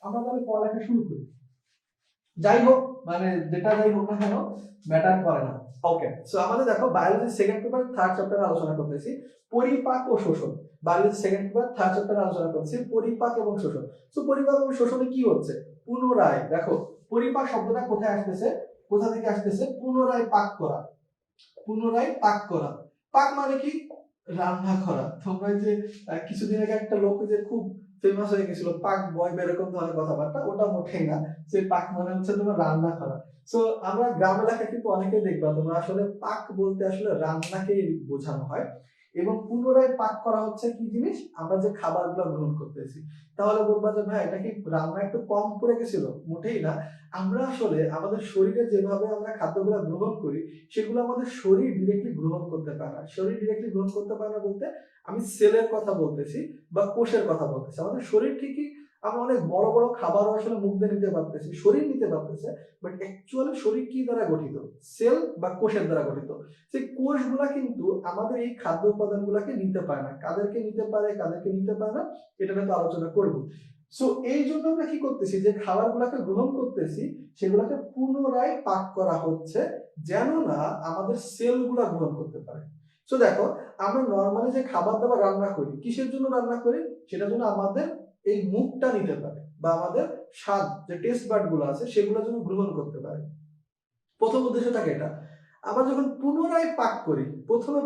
আমরা তাহলে পড়ালেখা শুরু করি। যাই হোক, মানে যেটা যাই হোক না কেন ম্যাটার করে না। ওকে, সো আমাদের দেখো বায়োলজি সেকেন্ড পেপার থার্ড চ্যাপ্টারে আলোচনা করতেছি পরিপাক ও শোষণ। বায়োলজি সেকেন্ড পেপার থার্ড চ্যাপ্টারে আলোচনা করতেছি পরিপাক এবং শোষণ। সো পরিপাক এবং শোষণে কি হচ্ছে? পুনরায়, দেখো পরিপাক শব্দটা কোথায় আসতেছে, কোথা থেকে আসতেছে? পুনরায় পাক করা। পুনরায় পাক করা। পাক মানে কি? রান্না করা। তোমরা যে কিছুদিন আগে একটা লোক যে খুব ফেমাস হয়ে গেছিল পাক বয় এরকম ধরনের কথাবার্তা, ওটা মোটেই না। সেই পাক মানে হচ্ছে তোমার রান্না করা। সো আমরা গ্রাম এলাকায় কিন্তু অনেকে দেখবা তোমরা আসলে পাক বলতে আসলে রান্নাকে বোঝানো হয়। এবং পুনরায় পাক করা হচ্ছে কি জিনিস? আমরা যে খাবারগুলো গ্রহণ করতেছি। তাহলে বলবা যে ভাই এটা কি রান্না একটু কম পড়ে গেছিল? মোটেই না। আমরা আসলে আমাদের শরীরে যেভাবে আমরা খাদ্যগুলো গ্রহণ করি সেগুলো আমাদের শরীর ডিরেক্টলি গ্রহণ করতে পারে না। শরীর ডিরেক্টলি গ্রহণ করতে পারে না বলতে আমি সেলের কথা বলতেছি বা কোষের কথা বলতেছি। আমাদের শরীর ঠিকই আমরা অনেক বড় বড় খাবারও আসলে মুখ দিয়ে নিতে পারতেছি, শরীর নিতে পারতেছে, বাট অ্যাকচুয়ালি শরীর কি দ্বারা গঠিত? সেল বা কোষের দ্বারা গঠিত। সেই কোষগুলা কিন্তু আমাদের এই খাদ্য উপাদানগুলোকে নিতে পারে না। কাদেরকে নিতে পারে, কাদেরকে নিতে পারে না, এটা নিয়ে তো আলোচনা করব। সো এই জন্য আমরা কি করতেছি, যে খাবারগুলোকে গ্রহণ করতেছি সেগুলোকে পুনরায় পাক করা হচ্ছে যেন না আমাদের সেলগুলা গ্রহণ করতে পারে। সো দেখো, আমরা নরমালি যে খাবার দাবার রান্না করি কিসের জন্য রান্না করি? সেটার জন্য আমাদের এই মুখটা নিতে পারে বা আমাদের স্বাদ যে টেস্ট বাড গুলো আছে সেগুলো যেন গ্রহণ করতে পারে। প্রথম উদ্দেশ্য থাকে এটা। আবার যখন পুনরায় পাক করি, প্রথমে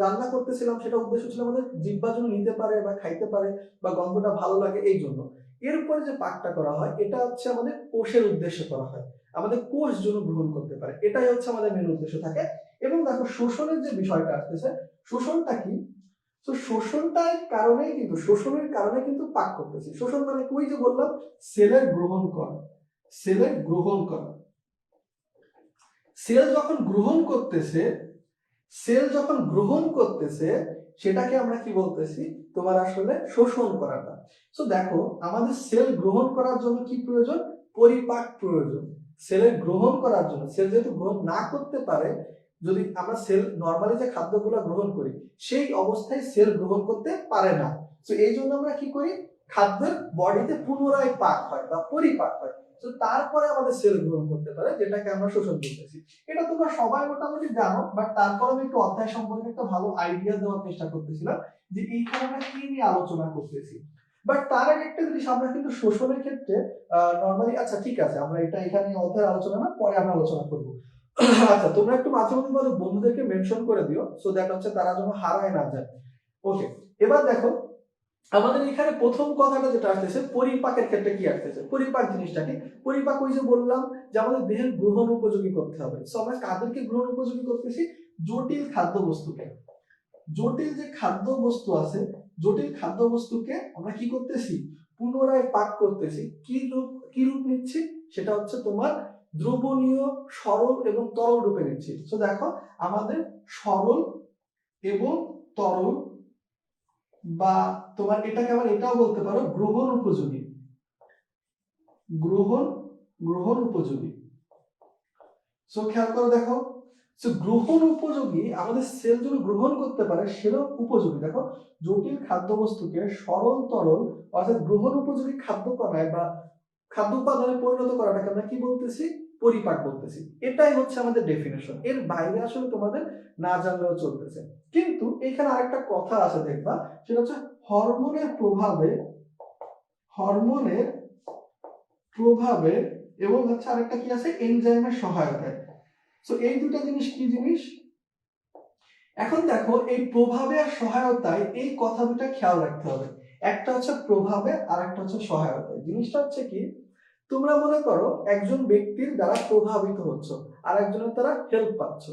রান্না করতেছিলাম সেটা উদ্দেশ্য ছিল আমাদের জিহ্বা যেন নিতে পারে বা খাইতে পারে বা গন্ধটা ভালো লাগে এই জন্য। এরপরে যে পাকটা করা হয় এটা হচ্ছে আমাদের কোষের উদ্দেশ্যে করা হয়, আমাদের কোষ যেন গ্রহণ করতে পারে, এটাই হচ্ছে আমাদের মেন উদ্দেশ্য থাকে। এবং দেখো শোষণের যে বিষয়টা আসতেছে, শোষণটা কি? তো শোষণটার কারণেই কিন্তু, শোষণের কারণে কিন্তু পাক করতেছি। শোষণ মানে ওই যে বললাম সেলের গ্রহণ করা, সেলের গ্রহণ করা। সেল যখন গ্রহণ করতেছে, সেল যখন গ্রহণ করতেছে সেটাকে আমরা কি বলতেছি? তোমার আসলে শোষণ করাটা। সো দেখো আমাদের সেল গ্রহণ করার জন্য কি প্রয়োজন? পরিপাক প্রয়োজন। সেলের গ্রহণ করার জন্য, সেল যেহেতু গ্রহণ না করতে পারে, যদি আমরা সেল নরমালি যে খাদ্যগুলো গ্রহণ করি সেই অবস্থায় সেল গ্রহণ করতে পারে না। তো এই জন্য আমরা কি করি? খাদ্যের বডিতে পুনরায় পাক হয় বা পরিপাক হয়, তো তারপরে আমাদের সেল গ্রহণ করতে পারে, যেটাকে আমরা শোষণ করতেছি। এটা তোমরা সবাই মোটামুটি জানো, বাট তারপর আমি একটু অধ্যায় সম্পর্কে একটা ভালো আইডিয়া দেওয়ার চেষ্টা করতেছিলাম যে এইখানে আমরা কি নিয়ে আলোচনা করতেছি। বাট তার আগে একটা জিনিস, আমরা কিন্তু শোষণের ক্ষেত্রে নরমালি, আচ্ছা ঠিক আছে আমরা এটা এখানে অধ্যায় আলোচনা না, পরে আমরা আলোচনা করব। আচ্ছা তোমরা একটু মাঝে মধ্যে বলো বন্ধুদেরকে মেনশন করে দিও, সো দ্যাট হচ্ছে তারা যেন হারায় না যায়। ওকে, এবার দেখো আমাদের এখানে প্রথম কথাটা যেটা আসতেছে পরিপাকের ক্ষেত্রে কি আসতেছে? পরিপাক জিনিসটা কি? পরিপাক ওই যে বললাম যে আমাদের দেহের গ্রহণ উপযোগী করতে হবে। সো আমরা কাদেরকে গ্রহণ উপযোগী করতেছি? জটিল খাদ্য বস্তুকে। জটিল যে খাদ্য বস্তু আছে, জটিল খাদ্য বস্তুকে আমরা কি করতেছি? পুনরায় পাক করতেছি। কি রূপ নিচ্ছি? সেটা হচ্ছে তোমার দ্রবণীয়, সরল এবং তরল রূপে নিচ্ছি। সো দেখো আমাদের সরল এবং তরল, বা তোমার এটাকে আবার এটাও বলতে পারো গ্রহণ উপযোগী। গ্রহণ গ্রহণ উপযোগী। সো খেয়াল করে দেখো, সো গ্রহণ উপযোগী, আমাদের সেল যদি গ্রহণ করতে পারে সেরকম উপযোগী। দেখো জটিল খাদ্যবস্তুকে সরল তরল অর্থাৎ গ্রহণ উপযোগী খাদ্য করায় বা খাদ্য উপাদানে পরিণত করাটাকে আমরা কি বলতেছি? পরিপাক বলতেছি। এটাই হচ্ছে আমাদের ডেফিনেশন। এর বাইরে আসলে তোমাদের না জানলেও চলতেছে। কিন্তু এখানে আরেকটা কথা আছে দেখবা, সেটা হচ্ছে হরমোনের প্রভাবে, হরমোনের প্রভাবে এবং হচ্ছে আরেকটা কি আছে? এনজাইমের সহায়তায়। সো এই দুটো জিনিস কি জিনিস? এখন দেখো এই প্রভাবে আর সহায়তায় এই কথা দুটা খেয়াল রাখতে হবে। একটা হচ্ছে প্রভাবে আর একটা হচ্ছে সহায়তায়। জিনিসটা হচ্ছে কি, তোমরা মনে করো একজন ব্যক্তির দ্বারা প্রভাবিত হচ্ছ আর একজনের দ্বারা হেল্প পাচ্ছ।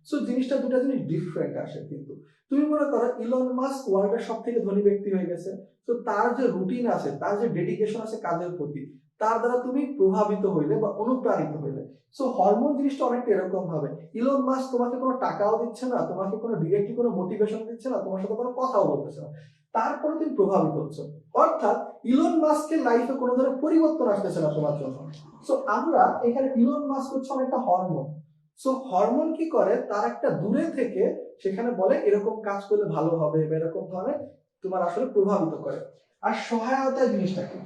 সো জিনিসটা দুটা জিনিস ডিফারেন্ট আসে। কিন্তু তুমি মনে করো ইলন মাস্ক ওয়ার্ল্ডের সব থেকে ধনী ব্যক্তি হয়ে গেছে, তো তার যে রুটিন আছে, তার যে ডেডিকেশন আছে কাজের প্রতি, তার দ্বারা তুমি প্রভাবিত হইলে বা অনুপ্রাণিত হইলে। সো হরমোন জিনিসটা অনেকটা এরকম ভাবে। ইলন মাস্ক তোমাকে কোনো টাকাও দিচ্ছে না, তোমাকে কোনো ডিরেক্টলি কোনো মোটিভেশন দিচ্ছে না, তোমার সাথে কোনো কথাও বলতেছে না, তারপরে তুমি প্রভাবিত হচ্ছ। অর্থাৎ ইলন মাস্কের লাইফে কোনো ধরনের পরিবর্তন আসতেছে না তোমার জন্য। সো আমরা এখানে ইলন মাস্ক হচ্ছে অনেকটা হরমোন। সো হরমোন কি করে, তার একটা দূরে থেকে সেখানে বলে এরকম কাজ করলে ভালো হবে বা এরকম ধরনের তোমার আসলে প্রভাবিত করে। আর সহায়তা জিনিসটা কি?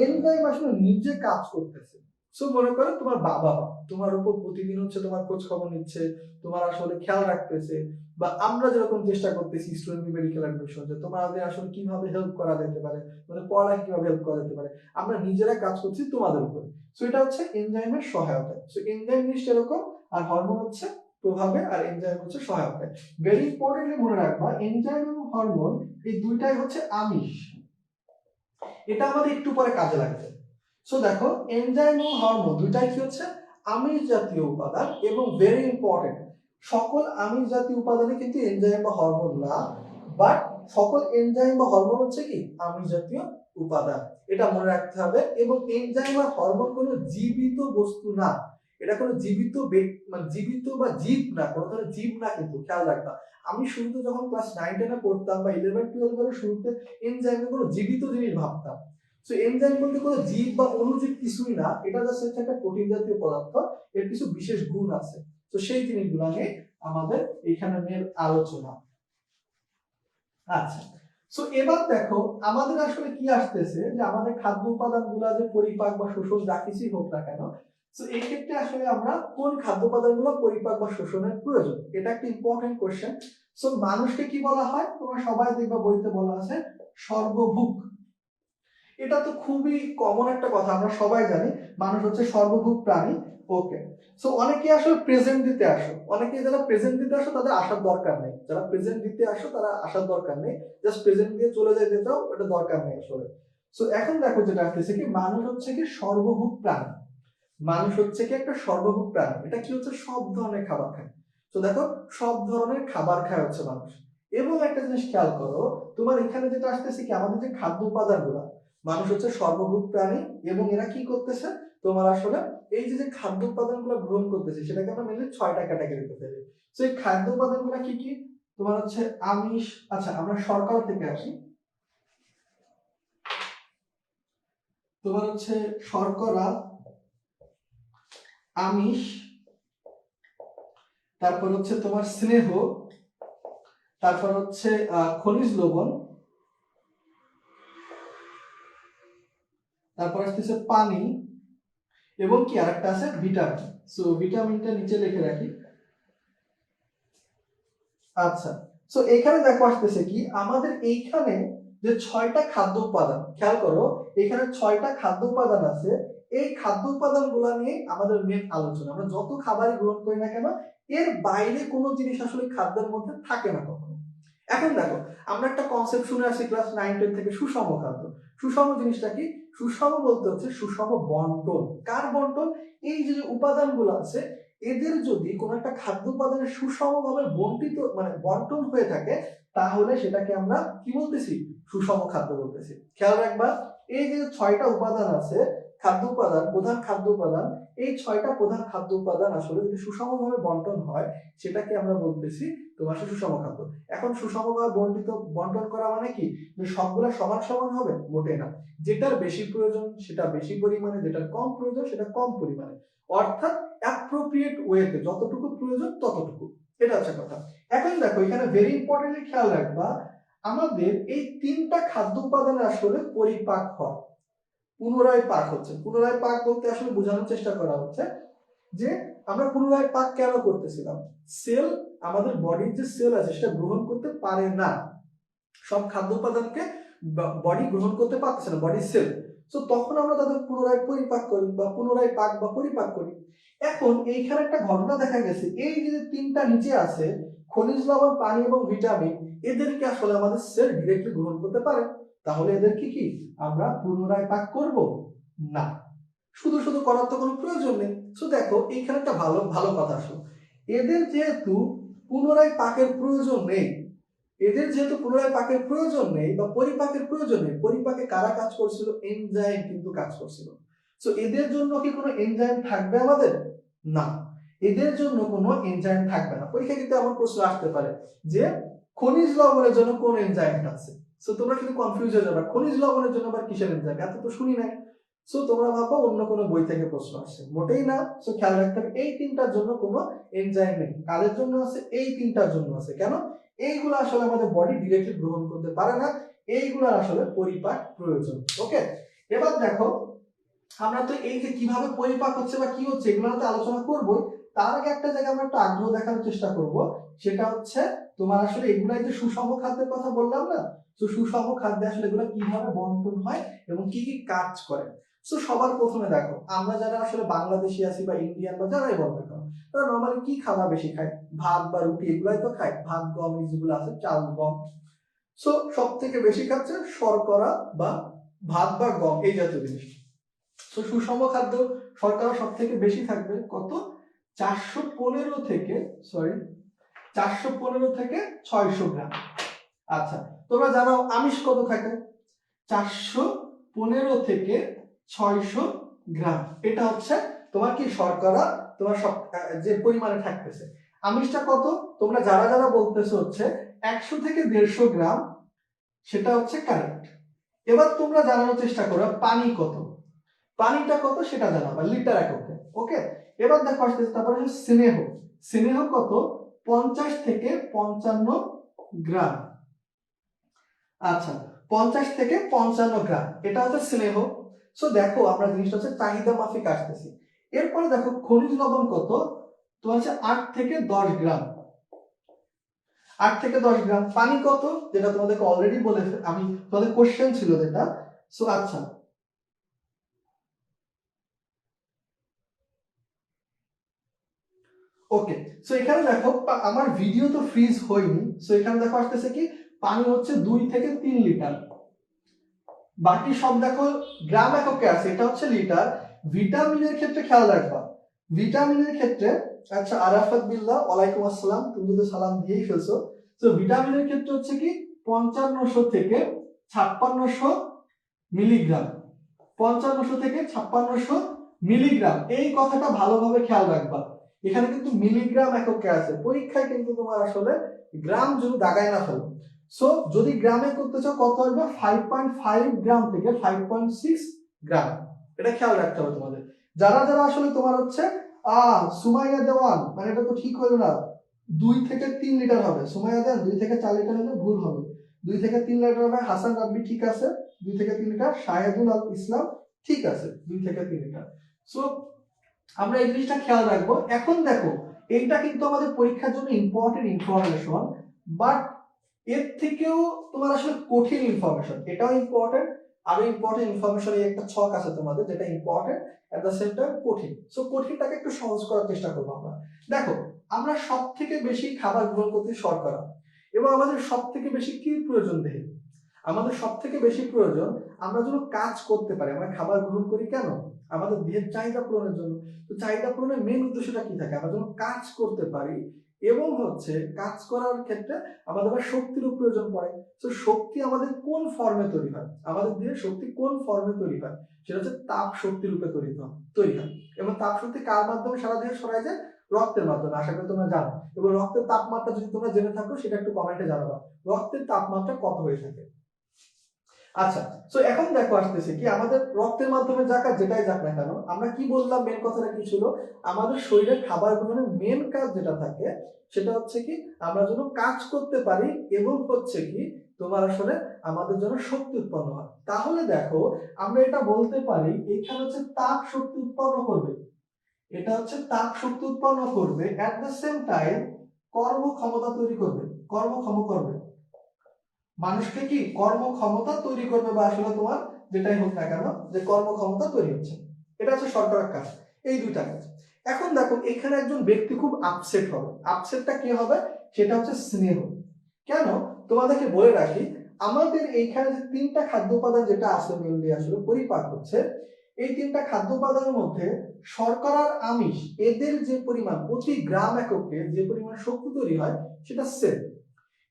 এনজাইম আসলে নিজে কাজ করতেছে। সো মনে করো তোমার বাবা তোমার উপর প্রতিদিন হচ্ছে তোমার খোঁজ খবর নিচ্ছে, তোমার আসলে খেয়াল রাখতেছে, বা আমরা যেরকম চেষ্টা করতেছি স্টুডেন্ট মেডিকেল অ্যাডমিশন, যে তোমাদের আসলে কিভাবে হেল্প করা যেতে পারে, মানে পড়ায় কিভাবে হেল্প করা যেতে পারে, আমরা নিজেরা কাজ করছি তোমাদের উপরে। সো এটা হচ্ছে এনজাইমের সহায়তা। সো এনজাইম জিনিসটা এরকম, আর হরমোন হচ্ছে প্রভাবে, আর এনজাইম হচ্ছে সহায়তায়। ভেরি ইম্পর্টেন্টলি মনে রাখবা, এনজাইম এবং হরমোন এই দুইটাই হচ্ছে আমিষ। এটা আমাদের একটু পরে কাজে লাগবে। সো দেখো, এনজাইম ও হরমোন দুইটাই কি হচ্ছে আমিষ জাতীয় উপাদান, এবং ভেরি ইম্পর্টেন্ট, সকল আমিষ জাতীয় উপাদানে কিন্তু এনজাইম বা হরমোন না, বাট সকল এনজাইম বা হরমোন হচ্ছে কি আমিষ জাতীয় উপাদান, এটা মনে রাখতে হবে। এবং এনজাইম আর হরমোন কোনো জীবিত বস্তু না, এটা কোনো জীবিত মানে জীবিত বা জীব না, কোনো ধরনের জীব না, কিন্তু খেয়াল রাখবা। আমি শুরুতে যখন ক্লাস 9-10 পড়তাম বা 11-12 এর শুরুতে এনজাইম কোনো জীবিত জিনিস ভাবতাম। সো এনজাইম বলতে কোনো জীব বা অণুজীব কিছুই না, এটা জাস্ট হচ্ছে একটা প্রোটিন জাতীয় পদার্থ, এর কিছু বিশেষ গুণ আছে। তো সেই জিনিসগুলো নিয়ে আমাদের এখানে মেন আলোচনা। আচ্ছা, সো এবার দেখো আমাদের আসলে কি আসতেছে, যে আমাদের খাদ্য উপাদানগুলো যে পরিপাক বা শোষণ যা কিছুই হোক না কেন, সো এই ক্ষেত্রে আসলে আমরা কোন খাদ্য উপাদানগুলো পরিপাক বা শোষণের প্রয়োজন, এটা একটা ইম্পর্টেন্ট কোশ্চেন। সো মানুষকে কি বলা হয়, তোমরা সবাই দেখবা বইতে বলা আছে সর্বভুক। এটা তো খুবই কমন একটা কথা, আমরা সবাই জানি মানুষ হচ্ছে সর্বভুক প্রাণী। ওকে, সো অনেকে আসলে প্রেজেন্ট দিতে আসো, অনেকে যারা প্রেজেন্ট দিতে আসো তাদের আসার দরকার নেই, যারা প্রেজেন্ট দিতে আসো তারা আসার দরকার নেই, জাস্ট প্রেজেন্ট দিয়ে চলে যেতে চাও, এটা দরকার নেই আসলে। সো এখন দেখো যেটা আসছে কি, মানুষ হচ্ছে কি সর্বভুক প্রাণী, মানুষ হচ্ছে কি একটা সর্বভুক প্রাণী, এটা কি হচ্ছে সব ধরনের খাবার খায়। তো দেখো সব ধরনের খাবার খায় হচ্ছে মানুষ। এবং একটা জিনিস খেয়াল করো, তোমার এখানে যেটা আসতেছে কি, আমাদের যে খাদ্য উপাদানগুলো, মানুষ হচ্ছে সর্বভুক প্রাণী, এবং এরা কি করতেছে, তোমার আসলে এই যে খাদ্য উপাদানগুলো গ্রহণ করতেছে সেটাকে আমরা মেনলি 6টা ক্যাটাগরিতে ফেলি। তো এই খাদ্য উপাদানগুলো কি কি, তোমার হচ্ছে আমিষ, আচ্ছা আমরা শর্করা থেকে আসি, তোমার হচ্ছে শর্করা, আমিষ, তারপর হচ্ছে তোমার স্নেহ, তারপর হচ্ছে খনিজ লবণ, তারপর আসতেছে পানি, এবং কি আরেকটা আছে ভিটামিন। সো ভিটামিনটা নিচে লিখে রাখি। আচ্ছা, সো এখানে দেখো আসতেছে কি, আমাদের এইখানে যে 6টা খাদ্য উপাদান, খেয়াল করো এখানে 6টা খাদ্য উপাদান আছে, এই খাদ্য উপাদানগুলো নিয়ে আমাদের মেন আলোচনা। আমরা যত খাবারই গ্রহণ করি না কেন, এর বাইরে কোনো জিনিস আসলে খাদ্যের মধ্যে থাকে না কখনো। এখন দেখো, আমরা একটা কনসেপ্ট শুনে আসি ক্লাস 9-10 থেকে, সুষম খাদ্য। সুষম জিনিসটা কি, সুষম বলতে হচ্ছে সুষম বন্টন। কার বন্টন, এই যে উপাদানগুলো আছে এদের যদি কোনো একটা খাদ্য উপাদানের সুষমভাবে বন্টিত মানে বন্টন হয়ে থাকে, তাহলে সেটাকে আমরা কি বলতেছি, সুষম খাদ্য বলতেছি। খেয়াল রাখবা, এই যে 6টা উপাদান আছে খাদ্য উপাদান, প্রধান খাদ্য উপাদান, এই 6টা প্রধান খাদ্য উপাদান আসলে যদি সুষমভাবে বন্টন হয়, সেটাকে আমরা বলতেছি তোমার সুষম খাদ্য। এখন সুষমভাবে বন্টন করা মানে কি, যে সবগুলা সমান সমান হবে, মোটেই না। যেটার বেশি প্রয়োজন সেটা বেশি পরিমাণে, যেটার কম প্রয়োজন সেটা কম পরিমাণে, অর্থাৎ অ্যাপ্রোপ্রিয়েট ওয়েতে, যতটুকু প্রয়োজন ততটুকু, এটা হচ্ছে কথা। এখন দেখো এখানে ভেরি ইম্পর্টেন্টলি খেয়াল রাখবা, আমাদের এই 3টা খাদ্য উপাদানে আসলে পরিপাক হয়, পুনরায় পাক হচ্ছে। পুনরায় পাক বলতে আসলে বোঝানোর চেষ্টা করা হচ্ছে যে আমরা পুনরায় পাক কেন করতেছিলাম, সেল, আমাদের বডির যে সেল আছে সেটা গ্রহণ করতে পারে না, সব খাদ্য উপাদানকে বডি গ্রহণ করতে পারতেছে না, বডি সেল। তো তখন আমরা তাদের পুনরায় পরিপাক করি, বা পুনরায় পাক বা পরিপাক করি। এখন এইখানে একটা ঘটনা দেখা গেছে, এই যে 3টা নিচে আছে খনিজ লবণ, পানি এবং ভিটামিন, এদেরকে আসলে আমাদের সেল ডিরেক্টলি গ্রহণ করতে পারে, তাহলে এদেরকে কি আমরা পুনরায় পাক করব না, শুধু শুধু করার তো কোনো প্রয়োজন নেই। তো দেখো এইখানে একটা ভালো ভালো কথা আসলো, এদের যেহেতু পুনরায় পাকের প্রয়োজন নেই, এদের যেহেতু পুনরায় পাকের প্রয়োজন নেই বা পরিপাকের প্রয়োজন নেই, পরিপাকে কারা কাজ করছিল, এনজাইম কিন্তু কাজ করছিল। সো এদের জন্য কি কোনো এনজাইম থাকবে আমাদের, না, এদের জন্য কোনো এনজাইম থাকবে না। পরীক্ষা কিন্তু এমন প্রশ্ন আসতে পারে যে খনিজ লবণের জন্য কোন এনজাইমটা আছে, সো তোমরা কিন্তু কনফিউজ হয়ে যাবে, খনিজ লবণের জন্য আবার কিসের এনজাইম, এত তো শুনি নাই। সো তোমরা ভাবো অন্য কোনো বই থেকে প্রশ্ন আসছে, মোটেই না। সো খেয়াল রাখতে হবে এই 3টার জন্য কোনো এনজাইম নেই, কাদের জন্য আছে, এই 3টার জন্য আছে। কেন, এইগুলো আসলে আমাদের বডি ডিরেক্টলি গ্রহণ করতে পারে না, এইগুলো আসলে পরিপাক প্রয়োজন। ওকে, এবার দেখো আমরা তো এই যে কিভাবে পরিপাক হচ্ছে বা কি হচ্ছে এগুলো তো আলোচনা করবো, তার আগে একটা জায়গায় আমরা একটু আগ্রহ দেখানোর চেষ্টা করব, সেটা হচ্ছে তোমার আসলে এগুলাই যে সুষম খাদ্যের কথা বললাম না, তো সুষম খাদ্যে আসলে এগুলো কিভাবে বন্টন হয় এবং কি কি কাজ করে। তো সবার প্রথমে দেখো আমরা যারা আসলে বাংলাদেশি আছি বা ইন্ডিয়ান বা যারাই বলবে কেন, তারা নর্মালি কি খাবার বেশি খায়, ভাত বা রুটি এগুলাই তো খায়, ভাত গম এই যেগুলো আছে চাল গম। সো সব থেকে বেশি খাচ্ছে শর্করা বা ভাত বা গম এই জাতীয় জিনিস। তো সুষম খাদ্য শর্করা সব থেকে বেশি থাকবে কত, 415 থেকে 600 গ্রাম। আচ্ছা তোমরা জানো আমিষ কত থাকে, 415 থেকে 600 গ্রাম। এটা হচ্ছে তোমার কি শর্করা তোমার সব যে পরিমাণে থাকতেছে। আমিষটা কত, তোমরা যারা যারা বলতেছো হচ্ছে 100 থেকে 150 গ্রাম, সেটা হচ্ছে কারেক্ট। এবার তোমরা জানানোর চেষ্টা করো পানি কত, পানিটা কত সেটা জানাবা লিটার এককে। ওকে, এবার দেখো আসতেছে তারপরে স্নেহ, স্নেহ কত, 50 থেকে 55 গ্রাম। আচ্ছা 50 থেকে 55 গ্রাম এটা হচ্ছে স্নেহ। সো দেখো আমরা জিনিসটা হচ্ছে চাহিদা মাফিক আসতেছি। এরপরে দেখো খনিজ লবণ কত, তো হচ্ছে 8 থেকে 10 গ্রাম, 8 থেকে 10 গ্রাম। পানি কত, যেটা তোমাদেরকে অলরেডি বলে আমি তোমাদের কোশ্চেন ছিল যেটা। সো আচ্ছা ওকে, সো এখানে দেখো আমার ভিডিও তো ফ্রিজ হয়নি, সো এখানে দেখো আসতেছে কি পানি হচ্ছে 2 থেকে 3 লিটার, বাকি সব দেখো গ্রাম এককে আছে, এটা হচ্ছে লিটার। ভিটামিনের ক্ষেত্রে খেয়াল রাখবা, ভিটামিনের ক্ষেত্রে আচ্ছা আরাফাত বিল্লাহ ওয়ালাইকুম আসসালাম, তুমি যদি সালাম দিয়েই ফেলছো। তো ভিটামিনের ক্ষেত্রে হচ্ছে কি 5500 থেকে 5600 মিলিগ্রাম, 5500 থেকে 5600 মিলিগ্রাম, এই কথাটা ভালোভাবে খেয়াল রাখবা। এখানে কিন্তু মিলিগ্রাম এককে আছে, পরীক্ষায় কিন্তু তোমার আসলে গ্রাম যদি দাগায় না ফেলো। সো যদি গ্রামে করতে চাও কত আসবে, 5.5 গ্রাম থেকে 5.6 গ্রাম, এটা খেয়াল রাখতে হবে তোমাদের। যারা যারা আসলে তোমার হচ্ছে সুমাইয়া দেওয়ান, মানে এটা তো ঠিক হলো না, 2 থেকে 3 লিটার হবে, সুমাইয়া দেন 2 থেকে 4 লিটার হলে ভুল হবে, 2 থেকে 3 লিটার হবে। হাসান রাব্বি ঠিক আছে 2 থেকে 3 লিটার, শাহেদুল আল ইসলাম ঠিক আছে 2 থেকে 3 লিটার। সো আমরা এই জিনিসটা খেয়াল রাখবো। এখন দেখো এইটা কিন্তু আমাদের পরীক্ষার জন্য ইম্পর্টেন্ট ইনফরমেশন, বাট এর থেকেও তোমার আসলে কঠিন ইনফরমেশন, এটাও ইম্পর্টেন্ট। আরো ইম্পর্টেন্ট ইনফরমেশন এই একটা ছক আছে তোমাদের যেটা important at the same time কঠিন। সো কঠিনটাকে একটু সহজ করার চেষ্টা করবো আমরা। দেখো আমরা সব থেকে বেশি খাবার গ্রহণ করতে শর্করা, এবং আমাদের সব থেকে বেশি কি প্রয়োজন দেহে, আমাদের সব থেকে বেশি প্রয়োজন আমরা যেন কাজ করতে পারি। আমরা খাবার গ্রহণ করি কেন, আমাদের দেহের চাহিদা পূরণের জন্য। তো চাহিদা পূরণের মেন উদ্দেশ্যটা কি থাকে, আমরা যেন কাজ করতে পারি, এবং হচ্ছে কাজ করার ক্ষেত্রে আমাদের শক্তিরও প্রয়োজন পড়ে। তো শক্তি আমাদের কোন ফর্মে তৈরি হয়, আমাদের দেহের শক্তি কোন ফর্মে তৈরি হয়, সেটা হচ্ছে তাপ শক্তি রূপে তৈরি হয়। এবং তাপ শক্তি কার মাধ্যমে সারা দেহে ছড়ায় যায়, রক্তের মাধ্যমে, আশা করি তোমরা জানো। এবং রক্তের তাপমাত্রা যদি তোমরা জেনে থাকো সেটা একটু কমেন্টে জানাবা, রক্তের তাপমাত্রা কত হয়ে থাকে। আচ্ছা সো এখন দেখো আসতেছে কি আমাদের রক্তের মাধ্যমে যাক আর যেটাই যাক না কেন, আমরা কি বললাম মেন কথাটা কি ছিল, আমাদের শরীরে খাবার গ্রহণের মেন কাজ যেটা থাকে সেটা হচ্ছে কি আমরা যেন কাজ করতে পারি, এবং হচ্ছে কি তোমার আসলে আমাদের জন্য শক্তি উৎপন্ন হয়। তাহলে দেখো আমরা এটা বলতে পারি এখানে হচ্ছে তাপ শক্তি উৎপন্ন করবে, এটা হচ্ছে তাপ শক্তি উৎপন্ন করবে, এট দ্য সেম টাইম কর্মক্ষমতা তৈরি করবে, কর্মক্ষম করবে, মানুষকে কি কর্মক্ষমতা তৈরি করবে, বা আসলে তোমার যেটাই হোক না কেন যে কর্মক্ষমতা তৈরি হচ্ছে, এটা হচ্ছে শর্করার কাজ, এই দুইটা কাজ। এখন দেখো এখানে একজন ব্যক্তি খুব আপসেট হবে, আপসেটটা কি হবে, সেটা হচ্ছে স্নেহ। কেন, তোমাদেরকে বলে রাখি আমাদের এইখানে যে 3টা খাদ্য উপাদান যেটা আছে মেনলি আসলে পরিপাক হচ্ছে, এই 3টা খাদ্য উপাদানের মধ্যে শর্করার আমিষ এদের যে পরিমাণ প্রতি গ্রাম এককে যে পরিমাণ শক্তি তৈরি হয় সেটা সেম,